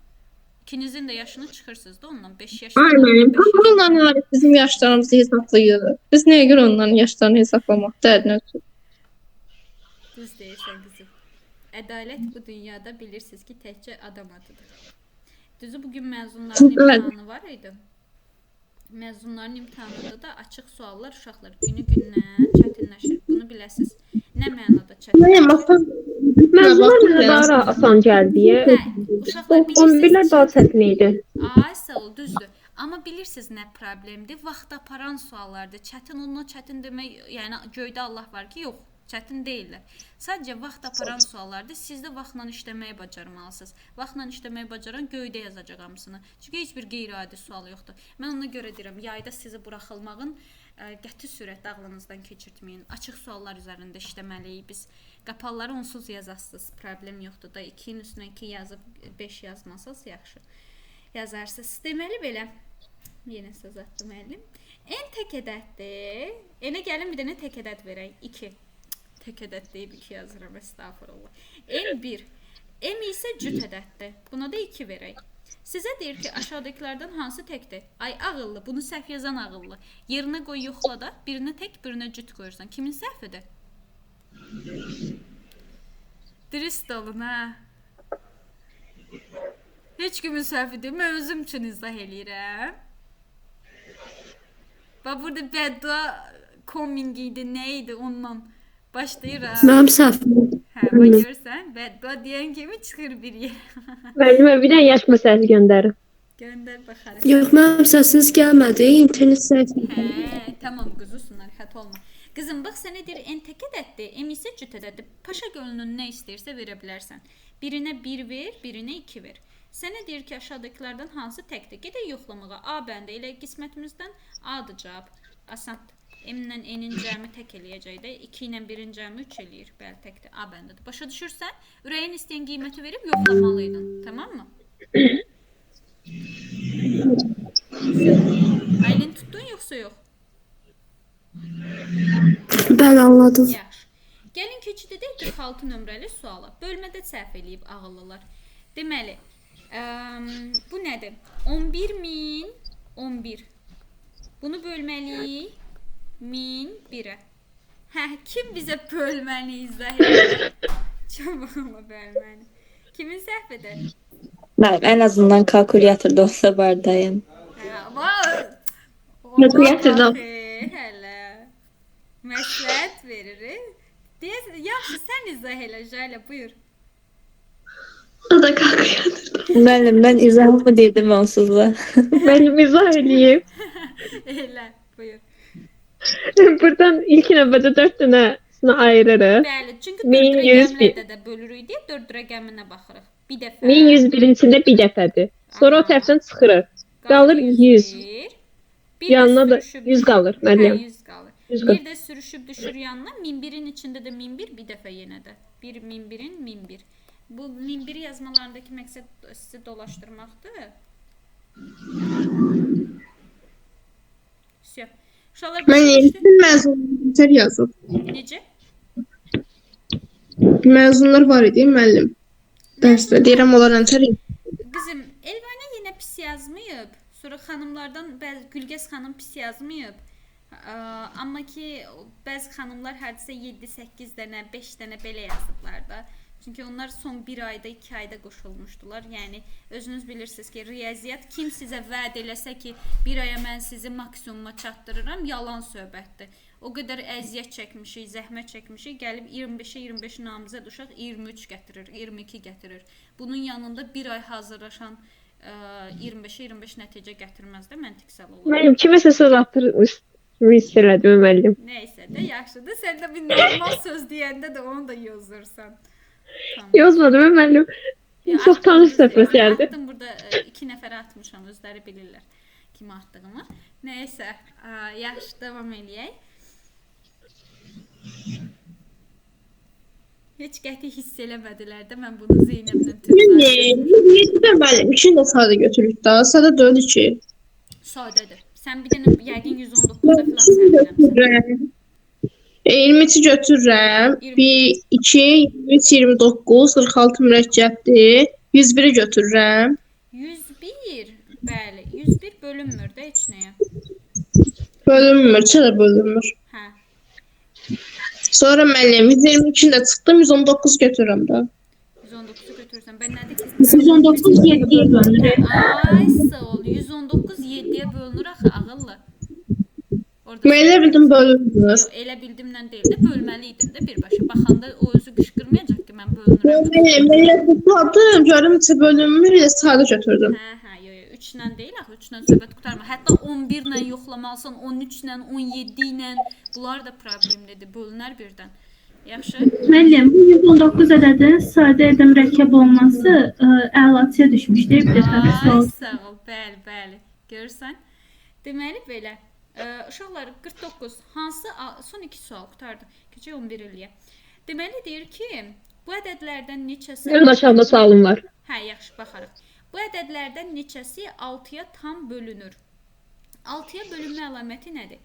İkinizin də yaşını çıxırsınız da ondan 5 yaş. Aynen. Ondan Arif bizim yaşlarımızı hesaplayır. Biz neye göre onların yaşlarını hesaplamaq dərdinə düşür? Düz deyirsən qızım. Ədalət bu dünyada bilirsiniz ki, təkcə adam adıdır. Düzü bugün məzunların imtahanı var idi. Məzunların imtahanında da açıq suallar uşaqlar günü-gündən çətinləşir. Bunu biləsiniz. Nə mənada çətinləşir? Məzunlar mənə daha asan gəldi. Uşaqlar 11-lər daha çətin idi. Ay, sağ ol, düzdür. Amma bilirsiniz nə problemdir? Vaxt aparan suallardır. Çətin onunla çətin demək, yəni göydə Allah var ki, yox. Çətin deyirlər. Sadəcə vaxt aparan suallardır. Siz də vaxtla işləməyi bacarmalısınız. Vaxtla işləməyi bacaran göydə yazacaq hamısını. Çünki heç bir qeyri-adi sual yoxdur. Mən ona görə deyirəm, yayda sizi buraxılmağın qəti sürətdə ağlınızdan keçirtməyin. Açıq suallar üzərində işləməliyik biz. Qapalıları onsuz yazasınız. Problem yoxdur da. 2-nin üstünə 2 yazıb 5 yazmasınız yaxşı. Yazarsınız. Deməli belə. Yenə söz atdım müəllim. En tək ədəddir. Enə gəlin bir dənə tək ədəd verək. 2. Tək ədəd deyib 2 yazıram, estağfurullah. M1. M isə cüt ədəddir. Buna da 2 verək. Sizə deyir ki, aşağıdakilərdən hansı təkdir? Ay, ağıllı, bunu səhv yazan ağıllı. Yerinə qoy, yoxla da, birinə tək, birinə cüt qoyursan. Kimin səhvidir? Dürüst olun, hə? Heç kimin səhvidir. Mən özüm üçün izah eləyirəm. Bax, burada bəddua coming idi, nə idi ondan? Başlayırıq. Mənim səhvim. Hə, bax görsən, bəddua deyən kimi çıxır bir yer. Müəllimə bir dənə yaş məsələsi göndərin. Göndər baxarıq. Yox, mənim səsiniz gəlmədi. İnternet səhv. Hə, tamam qızısın, narahat olma. Qızım, bax sənə deyir en tək ədəddir, M isə cüt ədəddir. Paşa gölünün nə istəyirsə verə bilərsən. Birinə 1 ver, birinə 2 ver. Sənə deyir ki, aşağıdakilərdən hansı təkdir? Gedək yoxlamağa. A bəndə elə qismətimizdən A-dır cavab. Asandır. M-lə N-in cəmi tək eləyəcək də. 2 ilə 1-in cəmi 3 eləyir. Bəli, təkdir. A bəndədir. Başa düşürsən? Ürəyin istəyən qiyməti verib yoxlamalıydın. Tamam mı? Aylin tuttun yoxsa yox? Bəli, anladım. Yaxşı. Gəlin keçid edək 46 nömrəli suala. Bölmədə səhv eləyib ağıllılar. Deməli, bu nədir? 11.011. Bunu bölməliyik 1001-ə. Hə, kim bizə bölməni izah edir? Çabaqla bölməni. Kimin səhvidir? Mənim ən azından kalkulyatorda olsa bardayım. Hə, var. Kalkulyatorda. Hələ. Məsləhət veririk. Deyəsən, yaxşı, sən izah elə, Jayla, buyur. O da kalkulyatorda. Müəllim, mən izahımı dedim onsuzla. Müəllim izah eləyim. Elə, buyur. Buradan ilk növbədə 4 dənəsini ayırırıq. Bəli, çünki 1101. 4 rəqəmlərdə də bölürük deyə 4 rəqəminə baxırıq. Bir dəfə. 1101-incində bir dəfədir. Sonra o tərəfdən çıxırıq. Qalır 100. Bir də Yanına da sürüşüb 100 qalır, Hə, müəllim. 100 qalır. 100 qalır. Bir də sürüşüb düşür yanına. 1001-in içində də 1001 bir dəfə yenə də. 1001-in 1001. Bu 1001 yazmalarındakı məqsəd sizi dolaşdırmaqdır. Всё. Uşaqlar Mən başa düşdü? yeni məzunlar yazıb. Necə? Məzunlar var idi müəllim. Dərsdə deyirəm onlar nədir? Qızım, Elvanə yenə pis yazmayıb. Sonra xanımlardan Gülgəz xanım pis yazmayıb. Amma ki bəzi xanımlar hərdisə 7-8 dənə, 5 dənə belə yazıblar da. Çünki onlar son 1 ayda, 2 ayda qoşulmuşdular. Yəni özünüz bilirsiniz ki, riyaziyyat kim sizə vəd eləsə ki, 1 aya mən sizi maksimuma çatdırıram, yalan söhbətdir. O qədər əziyyət çəkmişik, zəhmət çəkmişik, gəlib 25-ə 25 namizəd uşaq 23 gətirir, 22 gətirir. Bunun yanında 1 ay hazırlaşan 25-ə 25 nəticə gətirməz də məntiqsel olur. Müəllim, kiməsə söz atırmış, risk elədim müəllim. Nəysə də yaxşıdır. Sən də bir normal söz deyəndə də onu da yozursan. Tamam. Yazmadım müəllim. Çox tanış söhbət gəldi. Attım burada 2 nəfərə atmışam, özləri bilirlər kimi atdığımı. Nəysə, yaxşı davam eləyək. Heç qəti hiss eləmədilər də mən bunu Zeynəblə Yəni, 7-də müəllim, 2-ni də sadə götürürük da. Sadə 4-2. sadədir. Sən bir dənə yəqin 119-da filan səhv 23-i götürürəm. 1, 2, 23, 29, 46 mürəkkəbdir. 101-i götürürəm. 101, bəli. 101 bölünmür də heç nəyə. Bölünmür, çələ bölünmür. Hə. Sonra müəllim, 122-ni də çıxdım, 119 götürürəm də. 119-u götürürsən. Mən nədir ki? 119 7-yə bölünür. Ay, sağ ol. 119 7-yə bölünür axı, ağıllı. Orada Mən elə bildim bölünmür. Yox, elə bildimlə deyil də, bölməli idin də birbaşa. Baxanda o özü qışqırmayacaq ki, mən bölünürəm. Müəllim, mən elə tutmadım, görüm neçə bölünmür, elə sadə götürdüm. Hə, yox, 3-lə deyil axı, 3-lə söhbət qurtarma. Hətta 11-lə yoxlamalısan, 13-lə, 17-ilə. Bunlar da problemlidir, bölünər birdən. Yaxşı? Müəllim, bu 119 ədədin sadə edə mürəkkəb olması əlaçıya düşmüşdür. Bir dəfə Ay, sual. sağ ol, bəli, bəli. Görürsən? Deməli belə. Uşaqlar 49 hansı son 2 sual qutardı. Keçək 11 eləyə. Deməli deyir ki, bu ədədlərdən neçəsi Mənim aşağıda sualım var. Hə, yaxşı baxarıq. Bu ədədlərdən neçəsi 6-ya tam bölünür? 6-ya bölünmə əlaməti nədir?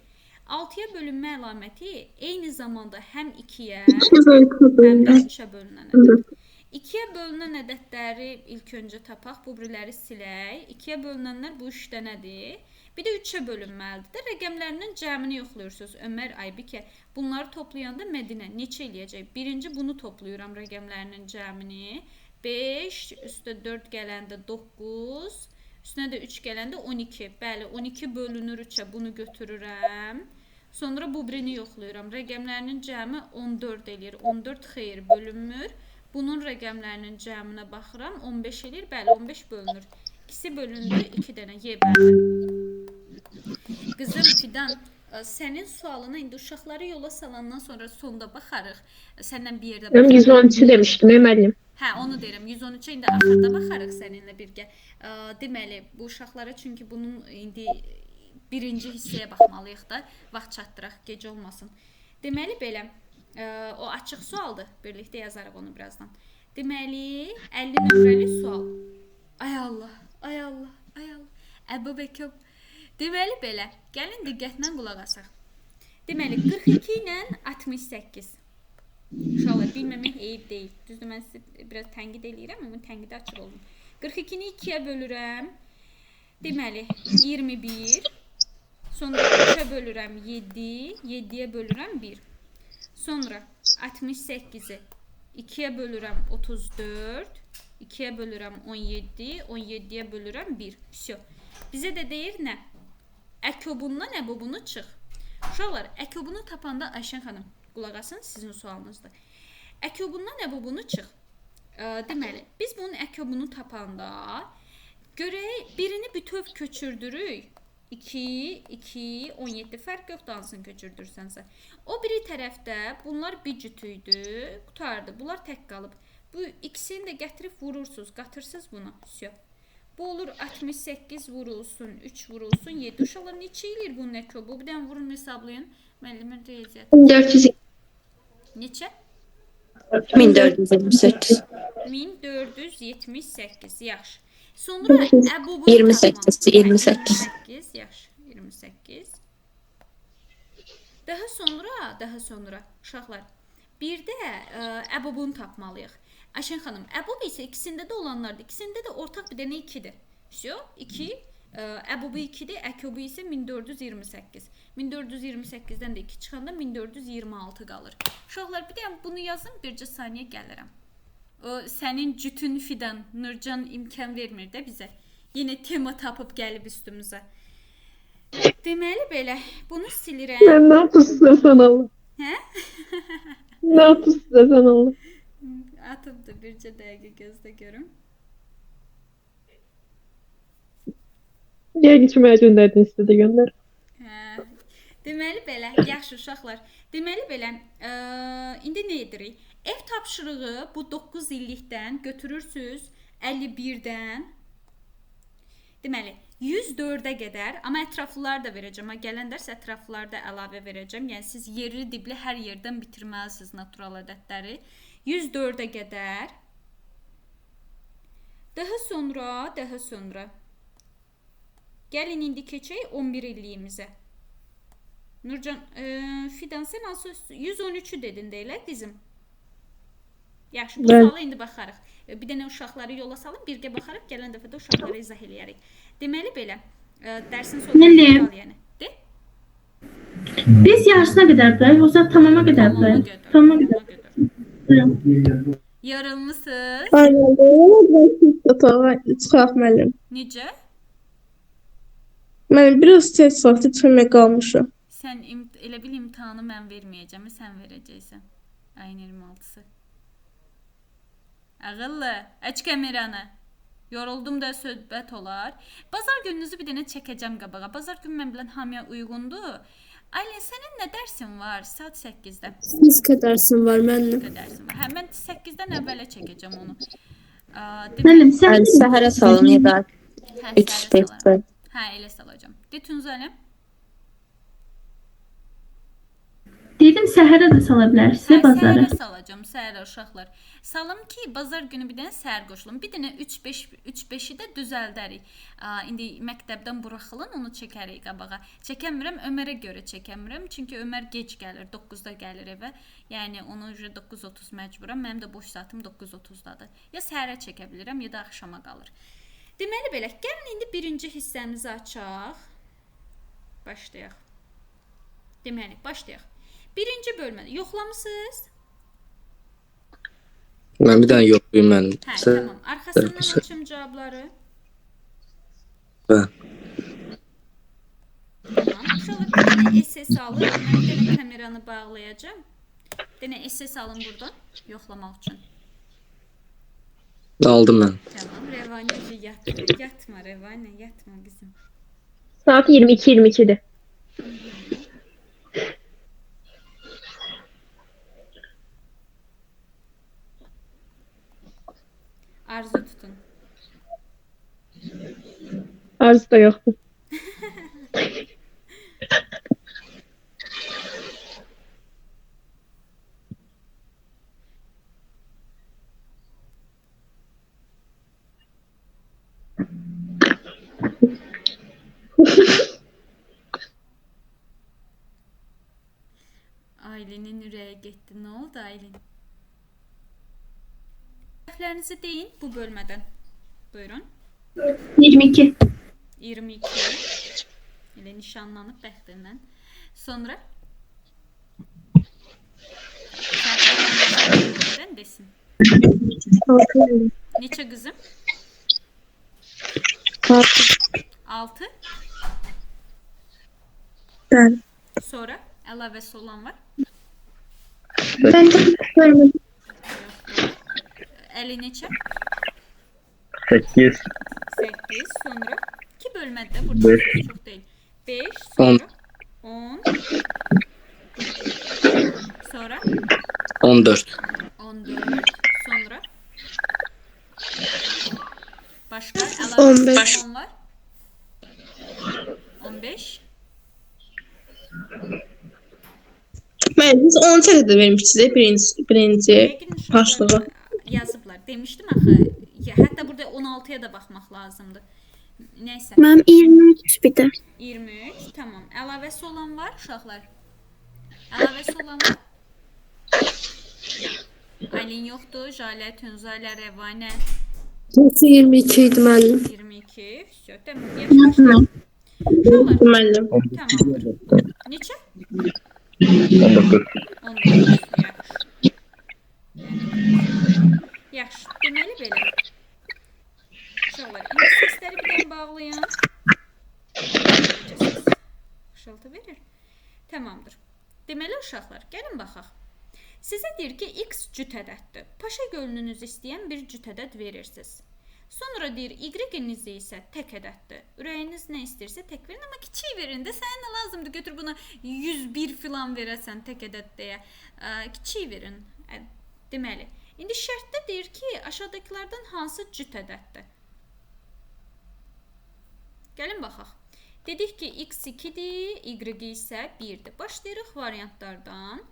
6-ya bölünmə əlaməti eyni zamanda həm 2-yə, həm də 3-ə bölünən ədəd. 2-yə bölünən ədədləri ilk öncə tapaq, bu biriləri silək. 2-yə bölünənlər bu 3 dənədir. Bir də 3-ə bölünməlidir də. Rəqəmlərinin cəmini yoxlayırsınız. Ömər, Aybikə. Bunları toplayanda Mədinə neçə eləyəcək? Birinci bunu toplayıram rəqəmlərinin cəmini. 5, üstə 4 gələndə 9, üstünə də 3 gələndə 12. Bəli, 12 bölünür 3-ə. Bunu götürürəm. Sonra bu birini yoxlayıram. Rəqəmlərinin cəmi 14 eləyir. 14 xeyr bölünmür. Bunun rəqəmlərinin cəminə baxıram. 15 eləyir. Bəli, 15 bölünür. İkisi bölündü. 2 dənə Y bəli. Qızım Fidan, sənin sualına indi uşaqları yola salandan sonra sonda baxarıq. Səndən bir yerdə Mən 113 demişdim, müəllim. Hə, onu deyirəm. 113-ə indi axırda baxarıq səninlə birgə. Deməli, bu uşaqlara çünki bunun indi birinci hissəyə baxmalıyıq da, vaxt çatdıraq, gecə olmasın. Deməli belə, o açıq sualdır. Birlikdə yazarıq onu birazdan. Deməli, 50 nömrəli sual. Ay Allah, ay Allah, ay Allah. Əbu Bəkir. Deməli belə, gəlin diqqətlə qulaq asaq. Deməli, 42 ilə 68. Uşaqlar, bilməmək eyib deyil. Düzdür, mən sizi biraz tənqid eləyirəm, amma tənqidə açıq olun. 42-ni 2-yə bölürəm. Deməli, 21. Sonra 3-ə bölürəm 7. 7-yə bölürəm 1. Sonra 68-i 2-yə bölürəm 34. 2-yə bölürəm 17. 17-yə bölürəm 1. Всё. Bizə də deyir nə? Əkobundan əbobunu çıx. Uşaqlar, əkobunu tapanda Ayşən xanım, qulaq asın, sizin sualınızdır. Əkobundan əbobunu çıx. Deməli, biz bunun əkobunu tapanda görək, birini bütöv köçürdürük. 2, 2, 17 fərq yoxdur hansını köçürdürsənsə. O biri tərəfdə bunlar bir cütüydü, qutardı. Bunlar tək qalıb. Bu ikisini də gətirib vurursunuz, qatırsınız buna. Всё. Bu olur 68 vurulsun, 3 vurulsun, 7. Uşaqlar neçə eləyir bunun əkobu? Bir dənə vurun, hesablayın. Müəllimin riyaziyyatı. 400 Neçə? 1428. 1478. Yaxşı. Sonra əbobunu 28, tapmaq. 28. 28, yaxşı. 28. Daha sonra uşaqlar, bir də əbobunu tapmalıyıq. Ayşən xanım, əbob isə ikisində də olanlardır. İkisində də ortaq bir dənə 2-dir. Всё, 2. Əbubu 2-dir, Əkubu isə 1428. 1428-dən də 2 çıxanda 1426 qalır. Uşaqlar, bir də bunu yazın, bircə saniyə gəlirəm. O sənin cütün Fidan, Nurcan imkan vermir də bizə. Yenə tema tapıb gəlib üstümüzə. Deməli belə, bunu silirəm. Mən nə yapıyorsun sen Allah? Hə? Ne yapıyorsun sen Allah? Atıbdı, bircə dəqiqə gözdə görüm. Niye geçmeye gönderdin istedi gönder. Hə. Deməli belə, yaxşı uşaqlar. Deməli belə, indi nə edirik? Ev tapşırığı bu 9 illikdən götürürsüz 51-dən. Deməli, 104-ə qədər, amma ətraflılar da verəcəm. Gələn dərs ətraflılar da əlavə verəcəm. Yəni siz yerli dibli hər yerdən bitirməlisiniz natural ədədləri. 104-ə qədər. Daha sonra gəlin indi keçək 11 illiyimizə. Nurcan, Fidan sən hansı 113-ü dedin də elə qızım? Yaxşı, bu suala indi baxarıq. Bir dənə uşaqları yola salıb, birgə baxarıq, gələn dəfə də uşaqları izah eləyərik. Deməli belə, dərsin sonunda yəni. De? Biz yarısına qədər də, yoxsa tamama qədər də? Tamama qədər. Yarılmısınız? Aynen. Çıxaq müəllim. Necə? Mən biraz tez vaxtı çıxmaya qalmışam. Sən elə bil imtahanı mən verməyəcəm, sən verəcəksən. Ayın 26-sı. Ağıllı, aç kameranı. Yoruldum da söhbət olar. Bazar gününüzü bir dənə çəkəcəm qabağa. Bazar günü mən bilən hamıya uyğundur. Aylin, sənin nə dərsin var? Saat 8-də. Fizika dərsim var mənim. Fizika dərsin var. Hə, mən 8-dən əvvələ çəkəcəm onu. Müəllim, sən Səhərə salın ya da 3-5. Hə, elə salacağım. De Tunzaləm. dedim səhərə də sala bilərsə bazara. Səhərə salacağım, səhərə uşaqlar. Salım ki, bazar günü bir dənə səhər qoşulun. Bir dənə 3-5-i də düzəldərik. İndi məktəbdən buraxılın, onu çəkərik qabağa. Çəkəmirəm, Ömərə görə çəkəmirəm. Çünki Ömər gec gəlir, 9-da gəlir evə. Yəni onu 9:30 məcburam. Mənim də boş saatım 9:30-dadır. Ya səhərə çəkə bilirəm, ya da axşama qalır. Deməli belə, gəlin indi birinci hissəmizi açaq. Başlayaq. Deməli, başlayaq. Birinci bölmədə yoxlamısınız? Mən bir dənə yoxlayım mənim. Hə, tamam. Arxasından açım cavabları. Hə. Tamam. Uşaqlar bir dənə SS alın. Mən bir dənə kameranı bağlayacağım. Bir dənə SS alın buradan yoxlamaq üçün. Aldım mən. Tamam. Rəvanə yatma. Yatma Rəvanə, yatma qızım. Saat 22:22'dir. Arzu tutun. Arzu da yoktu. Aylin'in ürəyi getdi. Nə oldu Aylin? Hərflərinizi deyin bu bölmədən. Buyurun. 22. 22. Elə nişanlanıb bəxtindən. Sonra? Nədən desin? Neçə qızım? 6. Ben. Sonra əlavəsi olan var. Ben de görmedim. Əli neçə? 8. 8. Sonra 2 bölmədə burada Beş. çox deyil. 5. Sonra 10. Sonra 14. 14. Sonra başqa əlavə 15. olan var. 15. Ben biz 10 sene de vermiştik birinci Yəqin başlığı. uşaqlar yazıblar. Demişdim axı. Hətta burada 16-ya da baxmaq lazımdır. Nəysə. Ben 23 bir de. 23. Tamam. Əlavəsi olan var uşaqlar. Əlavəsi olan var. Aylin yoxdur. Jalə, Tünzalə, Rəvanə. Nasıl 22 idi müəllim? 22. Всё, tamam. Yaxşı başlayaq. Uşaqlar, Müəllim. tamamdır. Neçə? 19. 19. Yaxşı. Yaxşı. Deməli belə. Uşaqlar, indi səsləri bir dənə bağlayın. Necə səs? Xışıltı verir. Tamamdır. Deməli uşaqlar, gəlin baxaq. Sizə deyir ki, x cüt ədəddir. Paşa gölünüzü istəyən bir cüt ədəd verirsiniz. Sonra deyir, y-iniz isə tək ədəddir. Ürəyiniz nə istəyirsə tək verin, amma kiçik verin də. Sənə nə lazımdır? Götür buna 101 filan verəsən tək ədəd deyə. Kiçik verin. Deməli, indi şərtdə deyir ki, aşağıdakılardan hansı cüt ədəddir? Gəlin baxaq. Dedik ki, x2-dir, y isə 1-dir. Başlayırıq variantlardan.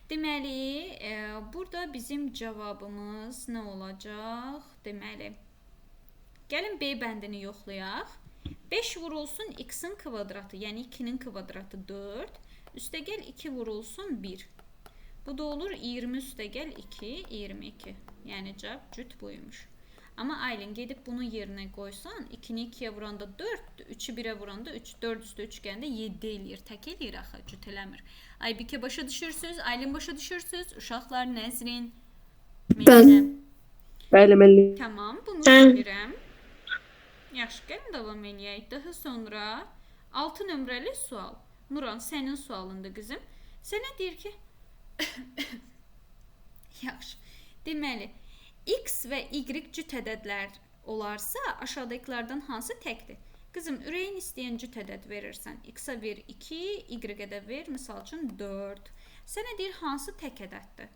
Deməli, burada bizim cavabımız nə olacaq? Deməli, gəlin B bəndini yoxlayaq. 5 vurulsun x-in kvadratı, yəni 2-nin kvadratı 4. Üstəgəl 2 vurulsun 1. Bu da olur 20 üstəgəl 2, 22. Yəni cavab cüt buymuş. Amma Aylin gedib bunu yerinə qoysan, 2-ni 2-yə vuranda 4, 3-ü 1-ə vuranda 3, 4 üstə 3 gəndə 7 eləyir. Tək eləyir axı, cüt eləmir. Aybikə başa düşürsünüz, Aylin başa düşürsünüz. Uşaqlar, Nəzrin, Bəli. Bəli, müəllim. Tamam, bunu bilirəm. Yaxşı, gəlin davam eləyək. Daha sonra 6 nömrəli sual. Nuran, sənin sualındır qızım. Sənə deyir ki, yaxşı, deməli, x və y cüt ədədlər olarsa, aşağıdakılardan hansı təkdir? Qızım, ürəyin istəyən cüt ədəd verirsən. X-a ver 2, y-ə də ver, misal üçün 4. Sənə deyir, hansı tək ədəddir?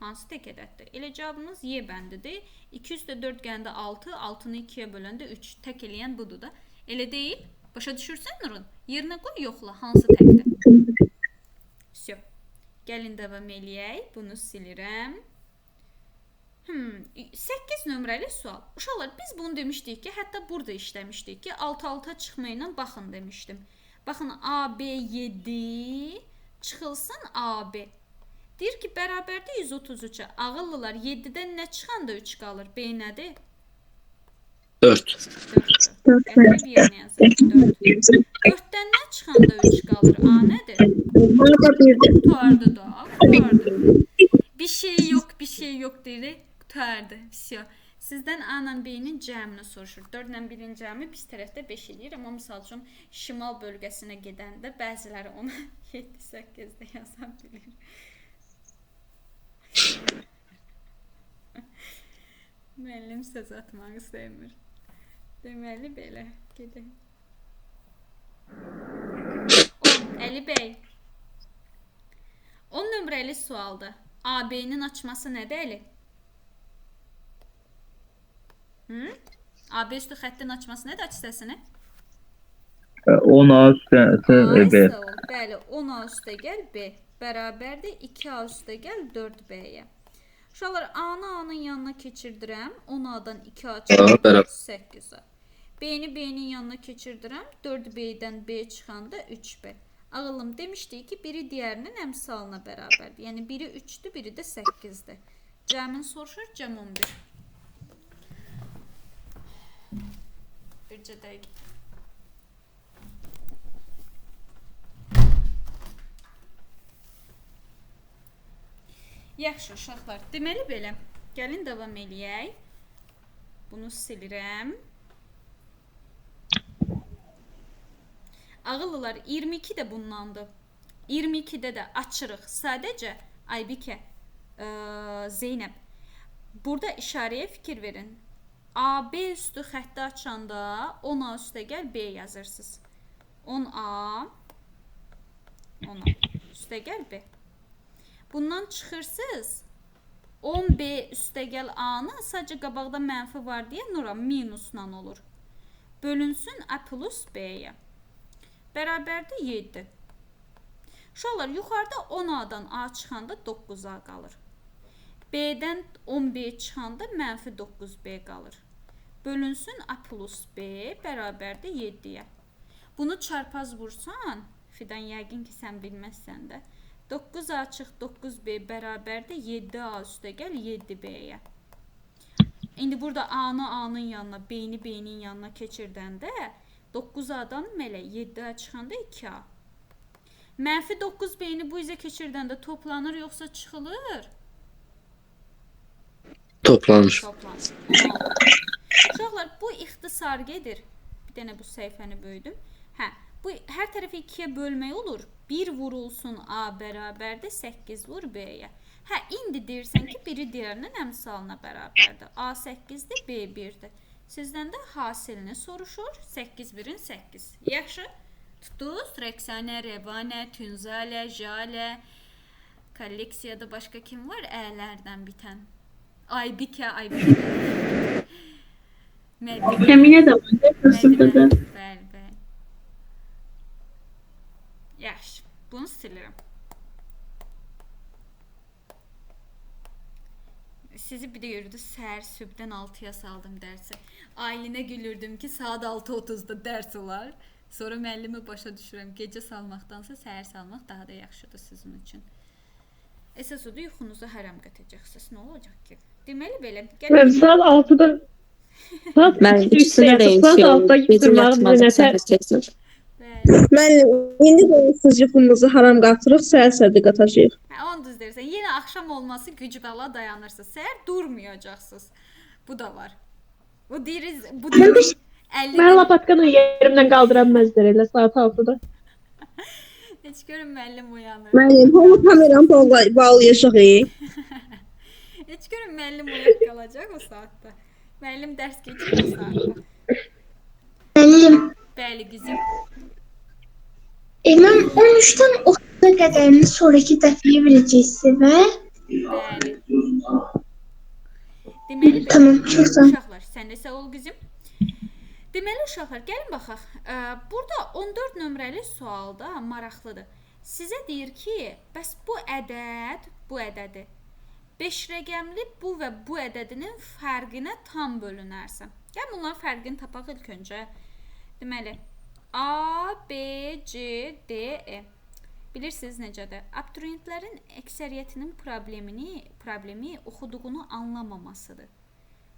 Hansı tək ədəddir? Elə cavabınız Y bəndidir. 2 üstə 4 gəndə 6, 6-nı 2-yə böləndə 3. Tək eləyən budur da. Elə deyil. Başa düşürsən Nurun? Yerinə qoy, yoxla. Hansı təkdir? Всё. Gəlin davam eləyək. Bunu silirəm. 8 nömrəli sual. Uşaqlar, biz bunu demişdik ki, hətta burada işləmişdik ki, alt-alta çıxma ilə baxın demişdim. Baxın, AB 7 çıxılsın AB. Deyir ki, bərabərdə 133-ə. Ağıllılar, 7-dən nə çıxanda 3 qalır? B nədir? 4. 4-dən nə çıxanda 3 qalır? A nədir? Qutardı da. Qutardı. Bir şey yok deyir. Qutardı. Всё. Sizdən A ilə B-nin cəmini soruşur. 4 ilə 1-in cəmi biz tərəfdə 5 eləyir. Amma misal üçün şimal bölgəsinə gedəndə bəziləri ona 7-8-də yaza bilir. Müəllim söz atmaq istəmir. Deməli belə. Gedək. Əli bəy. 10 nömrəli sualdır. AB-nin açması nədir Əli? AB üstü xəttin açması nədir? Aç səsini. 10A üstə B. Bəli, 10A üstə gəl B. Bərabərdir 2A üstə gəl 4B-yə. Uşaqlar, A-nı A-nın yanına keçirdirəm. 10A-dan 2A çıxanda 8A. B-ni B-nin yanına keçirdirəm. 4B-dən B çıxanda 3B. Ağıllım demişdik ki, biri digərinin əmsalına bərabərdir. Yəni, biri 3-dür, biri də 8-dir. Cəmin soruşur, cəm 11. Bircə dəqiq. Yaxşı, uşaqlar. Deməli belə. Gəlin davam eləyək. Bunu silirəm. Ağıllılar, 22 də bundandır. 22-də də açırıq. Sadəcə, Aybikə, Zeynəb, burada işarəyə fikir verin. AB üstü xətti açanda 10A üstə gəl B yazırsınız. 10A üstə gəl B. Bundan çıxırsınız. 10B üstə gəl A-nı sadəcə qabaqda mənfi var deyə Nura minusla olur. Bölünsün A plus B-yə. Bərabərdir 7. Uşaqlar, yuxarıda 10A-dan A çıxanda 9A qalır. B-dən 10B çıxanda mənfi 9B qalır. Bölünsün A plus B bərabərdir 7-yə. Bunu çarpaz vursan, Fidan, yəqin ki, sən bilməzsən də. 9A çıx 9B bərabərdir 7A üstə gəl 7B-yə. İndi burada A-nı A-nın yanına, B-ni B-nin yanına keçirdəndə 9A-dan deməli 7A çıxanda 2A. Mənfi 9B-ni bu izə keçirdəndə toplanır yoxsa çıxılır? Toplanır. Toplanır. Uşaqlar, bu ixtisar gedir. Bir dənə bu səhifəni böyüdüm. Hə, bu hər tərəfi 2-yə bölmək olur. 1 vurulsun A bərabərdir 8 vur B-yə. Hə, indi deyirsən ki, biri digərinin əmsalına bərabərdir. A 8-dir, B 1-dir. Sizdən də hasilini soruşur. 8 1-in 8. Yaxşı. Tutdunuz. Rəqsanə, Rəvanə, Tünzalə, Jalə, kolleksiyada başqa kim var? Ələrdən bitən. Aybikə, Aybikə. Əminə də var. Sıfırda. Bəli, bəli. Yaxşı. Bunu silirəm. Sizi bir də gördü, səhər sübdən 6-ya saldım dərsi. Ailinə gülürdüm ki, saat 6:30-da dərs olar. Sonra müəllimi başa düşürəm. Gecə salmaqdansa səhər salmaq daha da yaxşıdır sizin üçün. Əsas odur, yuxunuzu haram qatacaqsınız. Nə olacaq ki? Deməli belə. Saat 6-da Mən ikisini də bizim yatmadım səhər çəksin. Müəllim, indi də siz yuxunuzu haram qatırıq, səhər-səhər qatacağıq. Hə, onu düz deyirsən. Yenə axşam olması güc bəla dayanırsınız. Səhər durmayacaqsınız. Bu da var. Bu deyiriz, bu deyiriz. mən lapatkanı yerimdən qaldıra bilməzlər elə saat 6-da. Heç görün müəllim uyanır. Müəllim, hava kameranı bağlayacaq. Heç görün müəllim uyaq qalacaq o saatda. Müəllim dərs keçir o saatda. Müəllim, Bəli, qızım. mən 13-dən 30-a qədərini sonraki dəfəyə verəcəksiniz və? Bəli. Deməli, Tamam, çox sağ ol. uşaqlar, sən də sağ ol qızım. Deməli, uşaqlar, gəlin baxaq. Burada 14 nömrəli sualda maraqlıdır. Sizə deyir ki, bəs bu ədəd, bu ədədi 5 rəqəmli bu və bu ədədinin fərqinə tam bölünərsə. Gəlin bunların fərqini tapaq ilk öncə. Deməli, A, B, C, D, E. Bilirsiniz necədir? Abituriyentlərin əksəriyyətinin problemi oxuduğunu anlamamasıdır.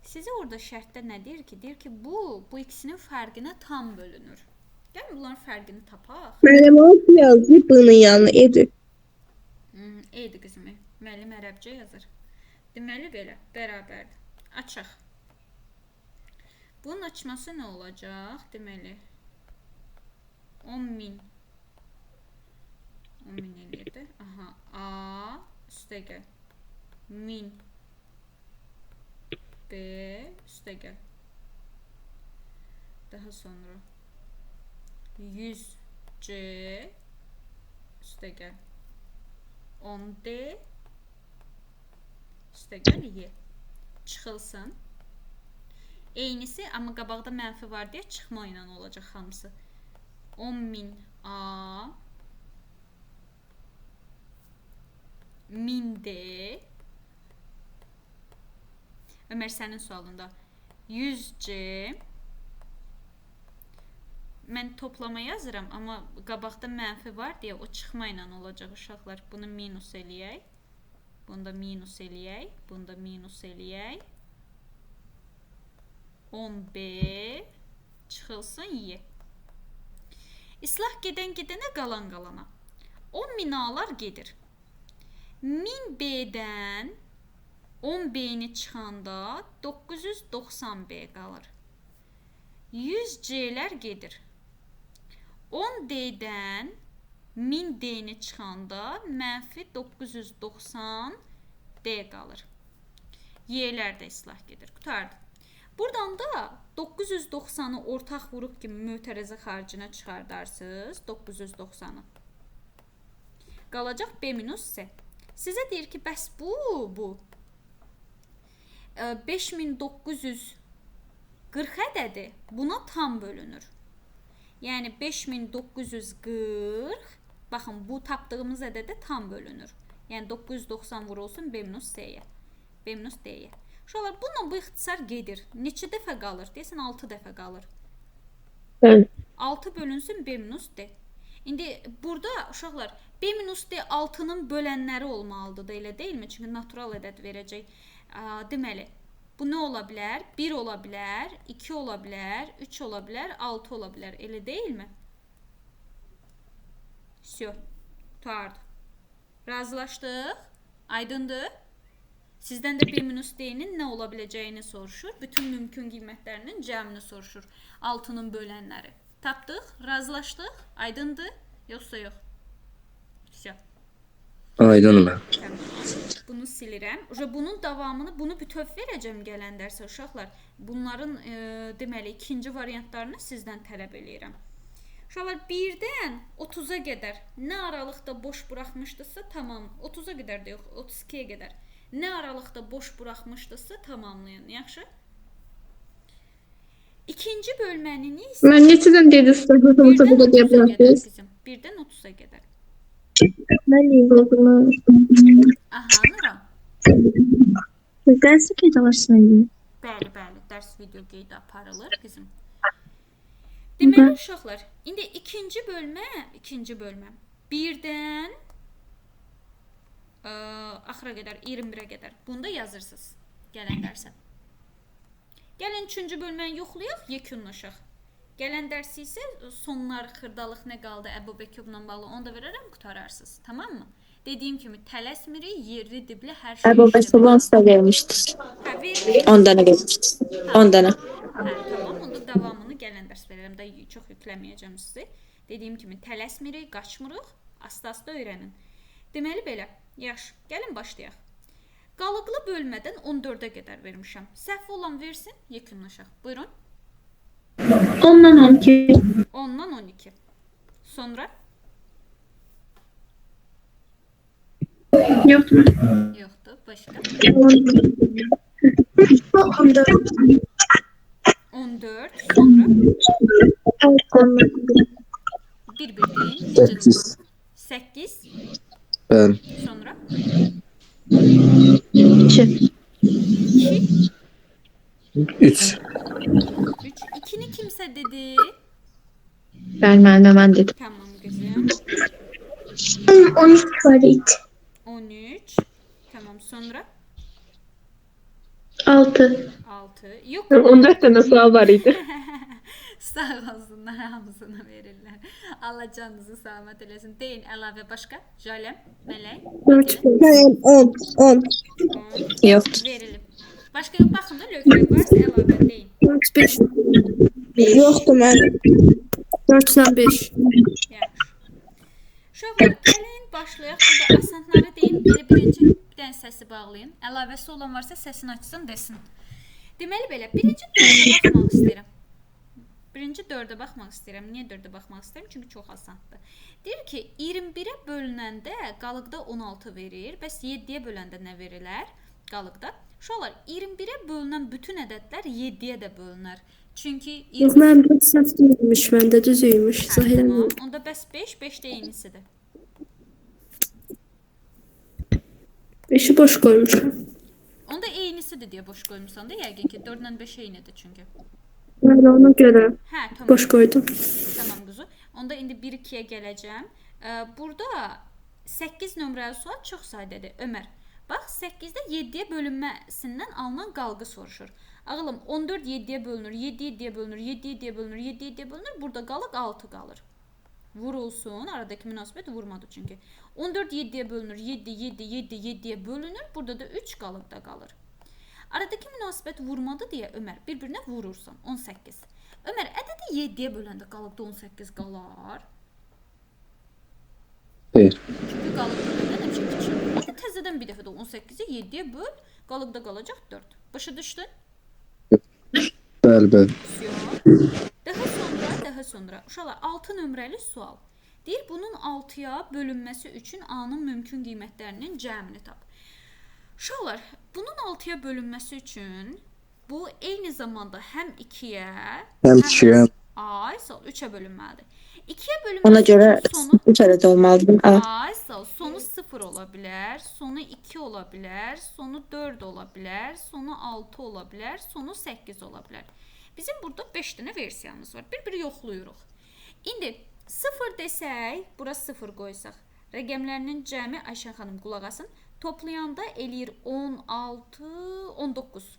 Sizə orada şərtdə nə deyir ki? Deyir ki, bu ikisinin fərqinə tam bölünür. Gəlin bunların fərqini tapaq. Müəllim, o yazdı B-nin yanına edir. Eydi qızım. Müəllim ərəbcə yazır. Deməli belə, bərabərdir. Açaq. Bunun açması nə olacaq? Deməli 10.000 eləyirdi. Aha, A üstə gəl. 1000 B üstə gəl. Daha sonra 100 C üstə gəl. 10 D üstə gəl Y. Çıxılsın. Eynisi, amma qabaqda mənfi var deyə çıxma ilə olacaq hamısı. 10.000 A 1000 D Ömər sənin sualında 100 C. Mən toplama yazıram, amma qabaqda mənfi var deyə o çıxma ilə olacaq uşaqlar. Bunu minus eləyək. Bunu da minus eləyək. Bunu da minus eləyək. 10B çıxılsın Y. İslah gedənə qalan qalana. 10.000 A'lar gedir. 1000 B'dən 10 B'ni çıxanda 990 B qalır. 100 C'lər gedir. 10 D'dən 1000 D'ni çıxanda mənfi 990 D qalır. Y'lər də islah gedir. Qutardı. Buradan da 990'ı ortaq vuruq kimi mötərəzə xaricine çıxardarsınız. 990'ı. Qalacaq B minus C. Sizə deyir ki, bəs bu 5940 ədədi buna tam bölünür. Yəni 5940, baxın bu tapdığımız ədədə tam bölünür. Yəni 990 vurulsun B minus C-yə. B minus D-yə. Uşaqlar, bununla bu ixtisar gedir. Neçə dəfə qalır? Deyəsən 6 dəfə qalır. 6 bölünsün B minus D. İndi burada uşaqlar B minus D 6'nın bölənləri olmalıdır da, elə deyilmi? Çünki natural ədəd verəcək. Deməli, Bu nə ola bilər? 1 ola bilər, 2 ola bilər, 3 ola bilər, 6 ola bilər. Elə deyilmi? Всё. Tutardı. Razılaşdıq? Aydındır? Sizdən də 1 minus D-nin nə ola biləcəyini soruşur. Bütün mümkün qiymətlərinin cəmini soruşur. 6-nın bölənləri. Tapdıq? Razılaşdıq? Aydındır? Yoxsa yox? Всё. Aydınım mən. Tamam. Bunu silirəm. Bunun davamını, bunu bütöv verəcəm gələn dərsə uşaqlar. Bunların deməli ikinci variantlarını sizdən tələb eləyirəm. Uşaqlar 1-dən 30-a qədər nə aralıqda boş buraxmışdısa tamam. 30-a qədər də yox, 32-yə qədər. Nə aralıqda boş buraxmışdısa tamamlayın. Yaxşı? İkinci bölməni isə Mən neçədən dediniz? Bu da deyə bilərsiniz. 1-dən 30-a qədər. Mən yığıldım. Aha, Nura. Dərsi qeyd alırsın. Bəli, dərs video qeydə aparılır qızım. Deməli uşaqlar, indi ikinci bölmə 1-dən axıra qədər, 21-ə qədər. Bunu da yazırsınız gələn dərsə. Gəlin 3-cü bölməni yoxlayaq, yekunlaşaq. Gələn dərsi isə sonlar, xırdalıq nə qaldı Əbu Bəkirlə bağlı onu da verərəm, qutararsınız. Tamam mı? Dediyim kimi tələsmirik, yerli dibli hər şey. Əbu Bəkirlə sizə vermişdiniz. 10 dənə vermişdiniz. 10 dənə. Tamam, onda davamını gələn dərs verərəm də çox yükləməyəcəm sizi. Dediyim kimi tələsmirik, qaçmırıq, asta-asta öyrənin. Deməli belə, yaxşı, gəlin başlayaq. Qalıqlı bölmədən 14-ə qədər vermişəm. Səhv olan versin, yekunlaşaq. Buyurun. 10-dan 12. 10-dan 12. Sonra? Yoxdur. Yoxdur. Başqa? 14. 14. Sonra? 1 deyin. 8. 8. Bəli. Sonra? 2. 2. 3. 3. 2-ni kimsə dedi? Bəli, müəllimə mən dedim. Tamam qızım. 13 var idi. 13. Tamam, sonra? 6. 6. Yox. 14 dənə sual var idi. Sağ olsunlar, hamısını verirlər. Allah canınızı salamat eləsin. Deyin əlavə başqa? Jaləm, Mələk? 10. Yoxdur. Verilib. Başqa yox, baxın da lövhə varsa əlavə deyin. 5. Yoxdur mən. 4-dən 5. Yaxşı. Uşaqlar, gəlin başlayaq. Burada asanları deyin. Elə birinci bir dənə səsi bağlayın. Əlavəsi olan varsa səsini açsın, desin. Deməli belə, birinci 4-ə baxmaq istəyirəm. Birinci 4-ə baxmaq istəyirəm. Niyə 4-ə baxmaq istəyirəm? Çünki çox asandır. Deyir ki, 21-ə bölünəndə qalıqda 16 verir. Bəs 7-yə böləndə nə verilər? Qalıqda. Uşaqlar, 21-ə bölünən bütün ədədlər 7-yə də bölünər. Çünki... Mən bir səhv deyilmiş, məndə düzüymüş. Tamam, onda bəs 5, 5 də eynisidir. 5-i boş qoymuşam. Onda eynisidir deyə boş qoymuşsan da, yəqin ki 4 ilə 5 eynidir çünki. Mən ona görə Tamam. boş qoydum. Tamam quzu. Onda indi 1-2-yə gələcəm. Burada 8 nömrəli sual çox sadədir. Ömər, bax 8-də 7-yə bölünməsindən alınan qalğı soruşur. Ağılım 14 7-yə bölünür, 7 7-yə bölünür, 7 7-yə bölünür, 7 7-yə bölünür. Burada qalıq 6 qalır. Vurulsun, aradakı münasibət vurmadı çünki. 14 7-yə bölünür, 7 7 7 7-yə bölünür. Burada da 3 qalıqda qalır. Aradakı münasibət vurmadı deyə Ömər bir-birinə vurursan 18. Ömər ədədi 7-yə böləndə qalıqda 18 qalar. Xeyr. Çünki qalıqda nə üçün kiçik? Təzədən bir dəfə də 18-i 7-yə böl, qalıqda qalacaq 4. Başa düşdün? Bəli. Daha sonra uşaqlar 6 nömrəli sual. Deyir bunun 6-ya bölünməsi üçün A-nın mümkün qiymətlərinin cəmini tap. Uşaqlar, bunun 6-ya bölünməsi üçün bu eyni zamanda həm 2-yə, Həm 2-yə. Aysal 3-ə bölünməlidir. 2-yə Ona bölünməsi görə üçün sonu 3 ədəd olmalıdır. Aysal sonu 0 ola bilər, sonu 2 ola bilər, sonu 4 ola bilər, sonu 6 ola bilər, sonu 8 ola bilər. Bizim burada 5 dənə versiyamız var. Bir-bir yoxluyuruq. İndi 0 desək, bura 0 qoysaq, rəqəmlərinin cəmi Ayşən xanım qulaq asın, toplayanda eləyir 16, 19.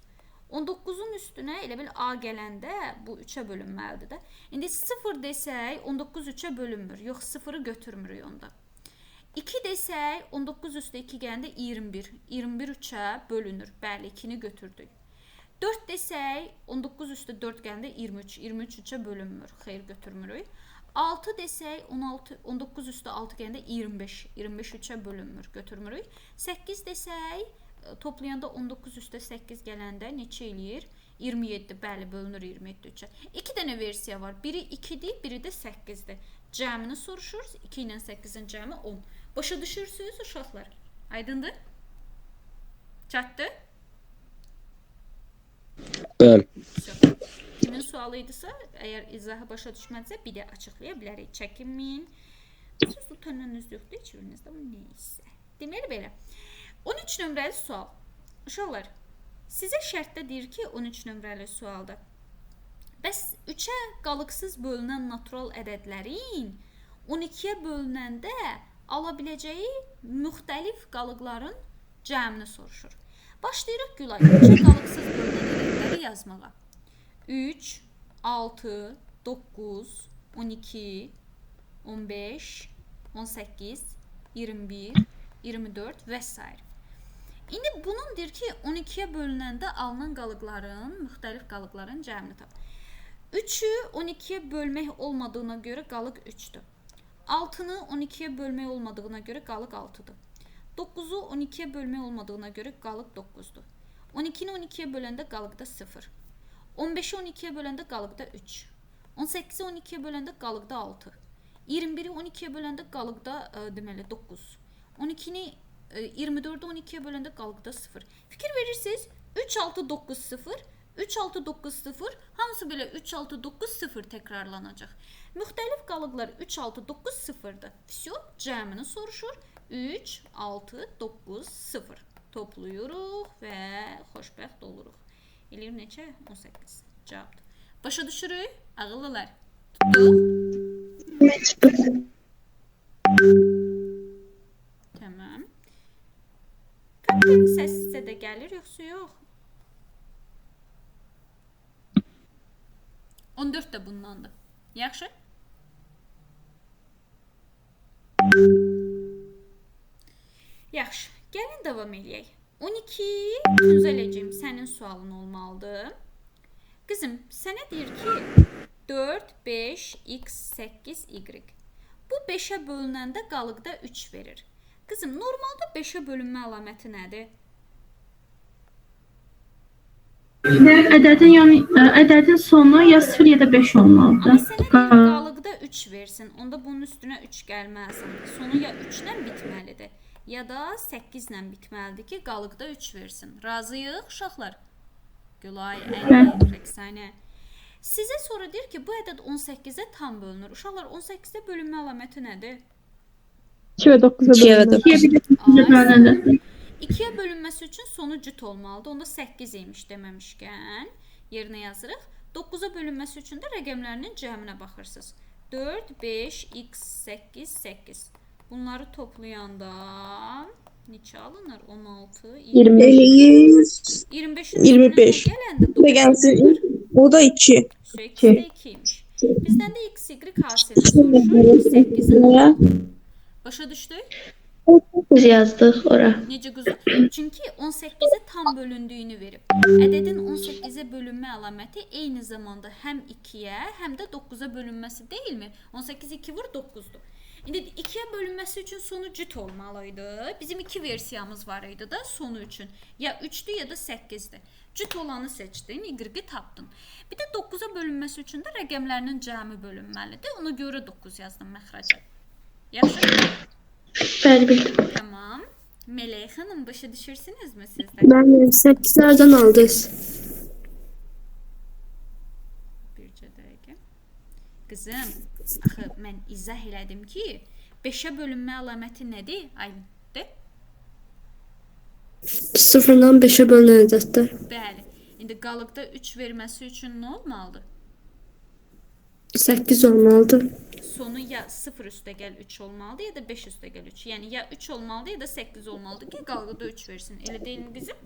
19-un üstünə elə bil A gələndə bu 3-ə bölünməlidir də. İndi 0 desək 19 3-ə bölünmür. Yox, 0-ı götürmürük onda. 2 desək 19 üstə 2 gələndə 21. 21 3-ə bölünür. Bəli, 2-ni götürdük. 4 desək 19 üstə 4 gələndə 23. 23 3-ə bölünmür. Xeyr, götürmürük. 6 desək 19 üstə 6 gələndə 25. 25 3-ə bölünmür. Götürmürük. 8 desək toplayanda 19 üstə 8 gələndə neçə eləyir? 27. Bəli, bölünür 27 3-ə. 2 dənə versiya var. Biri 2-dir, biri də 8-dir. Cəmini soruşuruz. 2 ilə 8-in cəmi 10. Başa düşürsünüz uşaqlar? Aydındır? Çatdı? Bəli. Kimin sualı idisə, əgər izahı başa düşmədisə, bir də açıqlaya bilərik. Çəkinməyin. Siz utanınız yoxdur içinizdə, amma neysə. Deməli belə. 13 nömrəli sual. Uşaqlar, sizə şərtdə deyir ki, 13 nömrəli sualda. Bəs 3-ə qalıqsız bölünən natural ədədlərin 12-yə bölünəndə ala biləcəyi müxtəlif qalıqların cəmini soruşur. Başlayırıq Gülay. 3-ə qalıqsız bölünən ədədləri yazmağa. 3, 6, 9, 12, 15, 18, 21, 24 və s. İndi bunun deyir ki, 12-yə bölünəndə alınan qalıqların, müxtəlif qalıqların cəmini tap. 3-ü 12-yə bölmək olmadığına görə qalıq 3-dür. 6-nı 12-yə bölmək olmadığına görə qalıq 6-dır. 9-u 12-yə bölmək olmadığına görə qalıq 9-dur. 12-ni 12-yə böləndə qalıqda 0. 15-i 12-yə böləndə qalıqda 3. 18-i 12-yə böləndə qalıqda 6. 21-i 12-yə böləndə qalıqda deməli 9. 12-ni 24-ü 12-yə böləndə qalıqda 0. Fikir verirsiniz, 3, 6, 9, 0, 3, 6, 9, 0, hamısı belə 3, 6, 9, 0 təkrarlanacaq. Müxtəlif qalıqlar 3, 6, 9, 0-dır. Всё, cəmini soruşur. 3, 6, 9, 0. Toplayırıq və xoşbəxt oluruq. Eləyir neçə? 18. Cavabdır. Başa düşürük? Ağıllılar. Tutduq. Tamam. Kapitenin səsi sizə də gəlir, yoxsa yox? 14 də bundandır. Yaxşı? Yaxşı. Gəlin davam eləyək. 12 Tünzələcim, sənin sualın olmalıdır. Qızım, sənə deyir ki 4, 5, x, 8, y. Bu 5-ə bölünəndə qalıqda 3 verir. Qızım, normalda 5-ə bölünmə əlaməti nədir? Ədədin sonu ya 0 ya da 5 olmalıdır. Amma sənə deyir qalıqda 3 versin. Onda bunun üstünə 3 gəlməz. Sonu ya 3 ilə bitməlidir, ya da 8 ilə bitməlidir ki, qalıqda 3 versin. Razıyıq, uşaqlar? Gülay, Əli, Rəqsanə. Sizə sonra deyir ki, bu ədəd 18-ə tam bölünür. Uşaqlar, 18-də bölünmə əlaməti nədir? 2 və 9-a bölünür. 2-yə bölünməsi üçün sonu cüt olmalıdır. Onda 8 imiş deməmişkən yerinə yazırıq. 9-a bölünməsi üçün də rəqəmlərinin cəminə baxırsınız. 4, 5, x, 8, 8. Bunları toplayanda neçə alınır? 16, 25. 25. Və gəlsin, o da 2. X də 2 imiş. Bizdən də x, y hasilini soruşur. 8-in. Başa düşdük? Biz yazdıq ora. Necə quzum? Çünki 18-ə tam bölündüyünü verib. Ədədin 18-ə bölünmə əlaməti eyni zamanda həm 2-yə, həm də 9-a bölünməsi deyilmi? 18 2 vur 9-dur. İndi 2-yə bölünməsi üçün sonu cüt olmalıydı. Bizim 2 versiyamız var idi da sonu üçün. Ya 3-dür ya da 8-dir. Cüt olanı seçdin, y-i tapdın. Bir də 9-a bölünməsi üçün də rəqəmlərinin cəmi bölünməlidir. Ona görə 9 yazdım məxrəcə. Yaxşı? Bəli, bildim. Tamam. Mələk xanım, başa düşürsünüzmü sizdə? Bəli, 8-lərdən aldınız. Bircə dəqiqə. Qızım, axı mən izah elədim ki, 5-ə bölünmə əlaməti nədir? Aydı? 0-dan 5-ə bölünən ədədlər. Bəli. İndi qalıqda 3 verməsi üçün nə olmalıdır? 8 olmalıdır. Sonu ya 0 üstə gəl 3 olmalıdır, ya da 5 üstə gəl 3. Yəni ya 3 olmalıdır, ya da 8 olmalıdır ki, qalıqda 3 versin. Elə deyil mi qızım?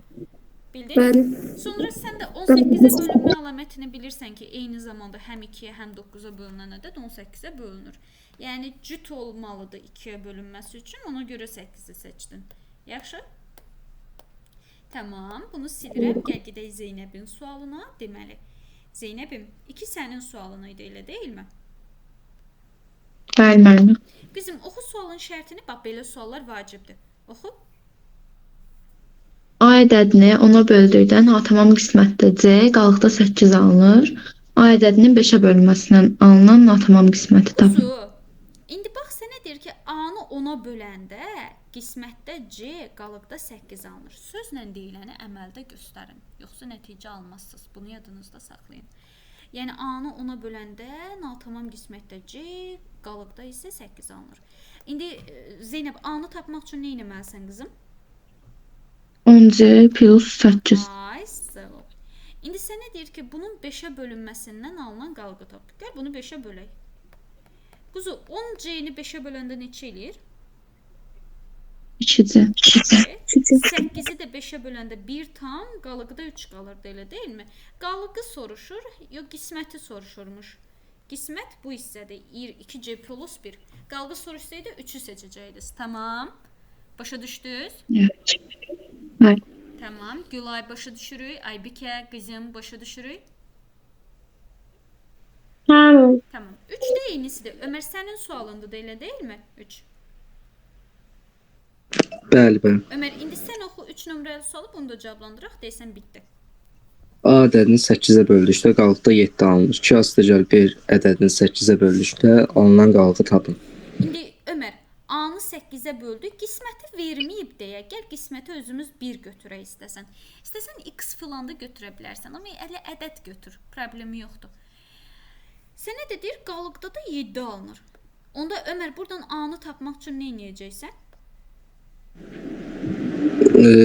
Bildin? Bəli. Sonra sən də 18-ə bölünmə əlamətini bilirsən ki, eyni zamanda həm 2-yə, həm 9-a bölünən ədəd 18-ə bölünür. Yəni cüt olmalıdır 2-yə bölünməsi üçün, ona görə 8-i seçdin. Yaxşı? Tamam, bunu silirəm. Gəl gedək Zeynəbin sualına. Deməli, Zeynəbim, 2 sənin sualın idi, elə deyilmi? Bəli, müəllimə. Qızım, oxu sualın şərtini. Bax, belə suallar vacibdir. Oxu. A ədədini 10-a böldükdə natamam qismətdə C, qalıqda 8 alınır. A ədədinin 5-ə bölünməsindən alınan natamam qisməti tapın. Quzu, indi bax sənə deyir ki, A-nı 10-a böləndə qismətdə C, qalıqda 8 alınır. Sözlə deyiləni əməldə göstərin. Yoxsa nəticə almazsınız. Bunu yadınızda saxlayın. Yəni A-nı 10-a böləndə natamam qismətdə C, qalıqda isə 8 alınır. İndi Zeynəb, A-nı tapmaq üçün nə etməlisən qızım? 10C plus 8. Ay, sağ ol. İndi sənə deyir ki, bunun 5-ə bölünməsindən alınan qalığı tap. Gəl bunu 5-ə bölək. Quzu, 10C-ni 5-ə böləndə neçə eləyir? 2C. 8-i də 5-ə böləndə 1 tam, qalıqda 3 qalırdı, elə deyilmi? Qalığı soruşur, yox qisməti soruşurmuş. Qismət bu hissədir. 2C plus 1. Qalığı soruşsaydı 3-ü seçəcəydiniz. Tamam. Başa düşdünüz? Bəli. Tamam. Gülay başa düşürük. Aybikə, qızım başa düşürük. Hə. Tamam. 3 də eynisidir. Ömər sənin sualındır da, elə deyilmi? 3. Bəli, bəli. Ömər, indi sən oxu 3 nömrəli sualı, bunu da cavablandıraq, deyəsən bitdi. A ədədini 8-ə böldükdə qalıqda 7 alınır. 2 astıcal 1 ədədini 8-ə böldükdə alınan qalığı tapın. İndi Ömər, A-nı 8-ə böldük, qisməti verməyib deyə, gəl qisməti özümüz 1 götürək istəsən. İstəsən x filan da götürə bilərsən, amma elə ədəd götür, problemi yoxdur. Sənə də deyir, qalıqda da 7 alınır. Onda Ömər, buradan A-nı tapmaq üçün nə edəcəksən?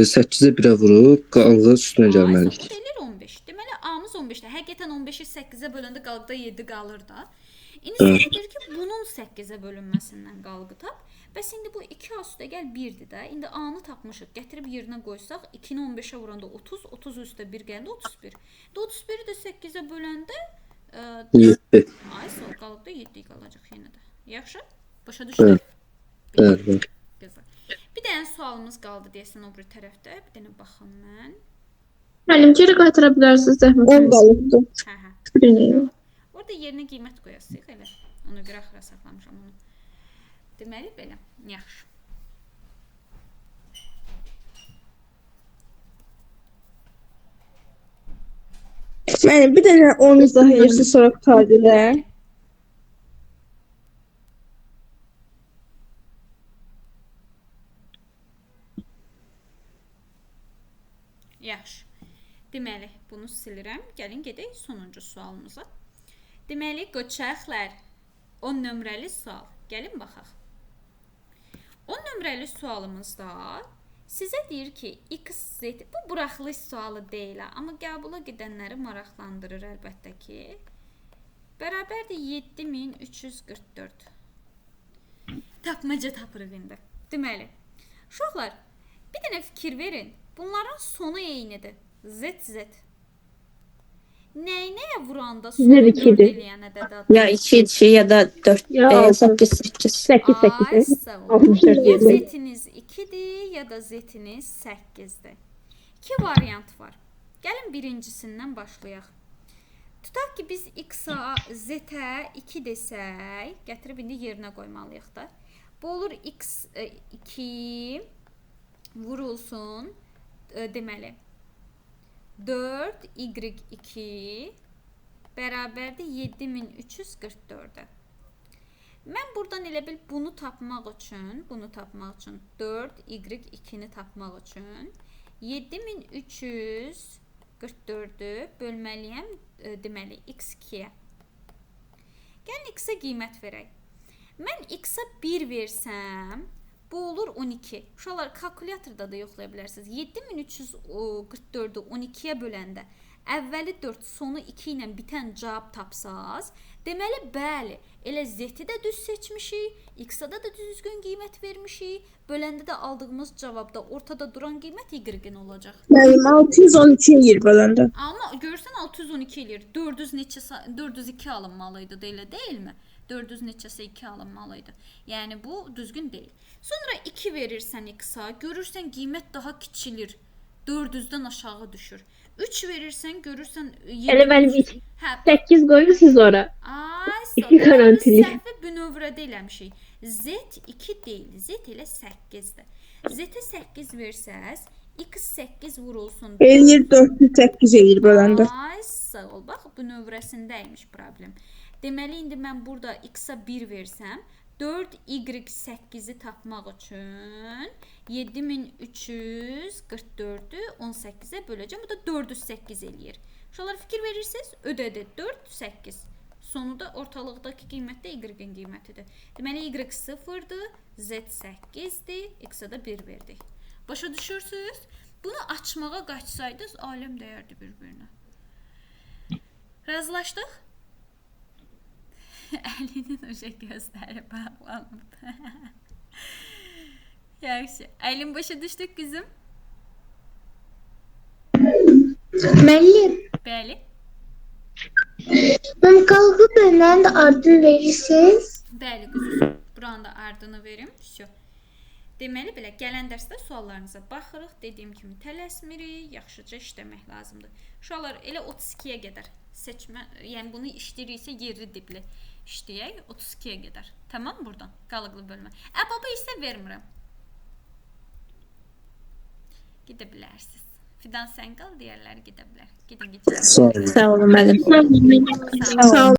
8-ə 1-ə vurub qalığı üstünə gəlməliyik. Ay, deyir 15. Deməli, A-mız 15-də. Həqiqətən 15-i 8-ə böləndə qalıqda 7 qalır da. İndi sənə deyir ki, bunun 8-ə bölünməsindən qalığı tap. Bəs indi bu 2 üstə gəl 1-dir də. İndi A-nı tapmışıq. Gətirib yerinə qoysaq, 2-ni 15-ə vuranda 30, 30 üstə 1 gəldi 31. 31-i də 8-ə böləndə 7. Ay, sol qalıqda 7 qalacaq yenə də. Yaxşı? Başa düşdün? Bəli. Gözəl. Bir dənə sualımız qaldı deyəsən o bir tərəfdə. Bir dənə baxım mən. Müəllim, geri qaytara bilərsiniz zəhmət 10 qalıqdır. Hə. Orada yerinə qiymət qoyasıq elə. Ona görə axıra saxlamışam onu. Deməli belə. Yaxşı. Müəllim, bir dənə 10 izah edirsiz, sonra qurtardılar. Yaxşı. Deməli, bunu silirəm. Gəlin gedək sonuncu sualımıza. Deməli, qoçaqlar, 10 nömrəli sual. Gəlin baxaq. 10 nömrəli sualımızda sizə deyir ki, x, z, bu buraxılış sualı deyil, amma qəbula gedənləri maraqlandırır əlbəttə ki. Bərabərdir 7344. Tapmaca tapırıq indi. Deməli, uşaqlar, bir dənə fikir verin. Bunların sonu eynidir. Z. Nəyə vuranda sonu 4 eləyən ədəd adı? Ya 2 ya da 4, Ya 8, 8. 8, 8. Ay, sağ ol. 64 Ya yazılır. z-iniz 2-dir, ya da z-iniz 8-dir. 2 variant var. Gəlin birincisindən başlayaq. Tutaq ki, biz x-a, z-ə 2 desək, gətirib indi yerinə qoymalıyıq da. Bu olur x2 vurulsun, deməli, 4y2 bərabərdir 7344-ə. Mən buradan elə bil bunu tapmaq üçün 4y2-ni tapmaq üçün 7344-ü bölməliyəm, deməli, x2-yə. Gəlin x-ə qiymət verək. Mən x-ə 1 versəm, bu olur 12. Uşaqlar, kalkulyatorda da yoxlaya bilərsiniz. 7344-ü 12-yə böləndə əvvəli 4, sonu 2 ilə bitən cavab tapsaz, deməli bəli, elə Z-i də düz seçmişik, X-a da düzgün qiymət vermişik. Böləndə də aldığımız cavabda ortada duran qiymət Y-in olacaq. Müəllim 612 eləyir böləndə. Amma görürsən 612 eləyir. 402 alınmalıydı, elə deyilmi? 400 neçəsə 2 alınmalıydı. Yəni bu düzgün deyil. Sonra 2 verirsən X-a, görürsən qiymət daha kiçilir. 400-dən aşağı düşür. 3 verirsən, görürsən Elə mənim Hə, 8 qoymusunuz ora. Ay, İki garantili. səhvi bünövrədə eləmişik. Z 2 deyil, Z elə 8-dir. Z-ə 8 versəz, X 8 vurulsun. Eləyir 408 eləyir böləndə. Ay, sağ ol. Bax, bünövrəsindəymiş problem. Deməli, indi mən burada X-a 1 versəm, 4Y8-i tapmaq üçün 7344-ü 18-ə böləcəm. Bu da 408 eləyir. Uşaqlar fikir verirsiniz? Ödədi. 4, 8. Sonu da ortalıqdakı qiymət də Y-in qiymətidir. Deməli, Y 0-dır, Z 8-dir, X-a da 1 verdik. Başa düşürsünüz? Bunu açmağa qaçsaydınız, aləm dəyərdi bir-birinə. Razılaşdıq? Əlinin uca gözləri bağlanıb. Yaxşı. Əlin başa düşdük qızım? Müəllim, Bəli. qalğı bölünən də ardını verirsiniz. Bəli qızım. Buranın da ardını verim. Şö. Deməli belə gələn dərsdə suallarınıza baxırıq. Dediyim kimi tələsmirik, yaxşıca işləmək lazımdır. Uşaqlar elə 32-yə qədər seçmə, yəni bunu işləyiriksə yerli dipli işləyək 32-yə qədər. Tamam buradan qalıqlı bölmə. Baba isə vermirəm. Gedə bilərsiniz. Fidan sən qal, digərləri gedə bilər. Gedin. Sağ olun. Sağ olun müəllim. Sağ olun.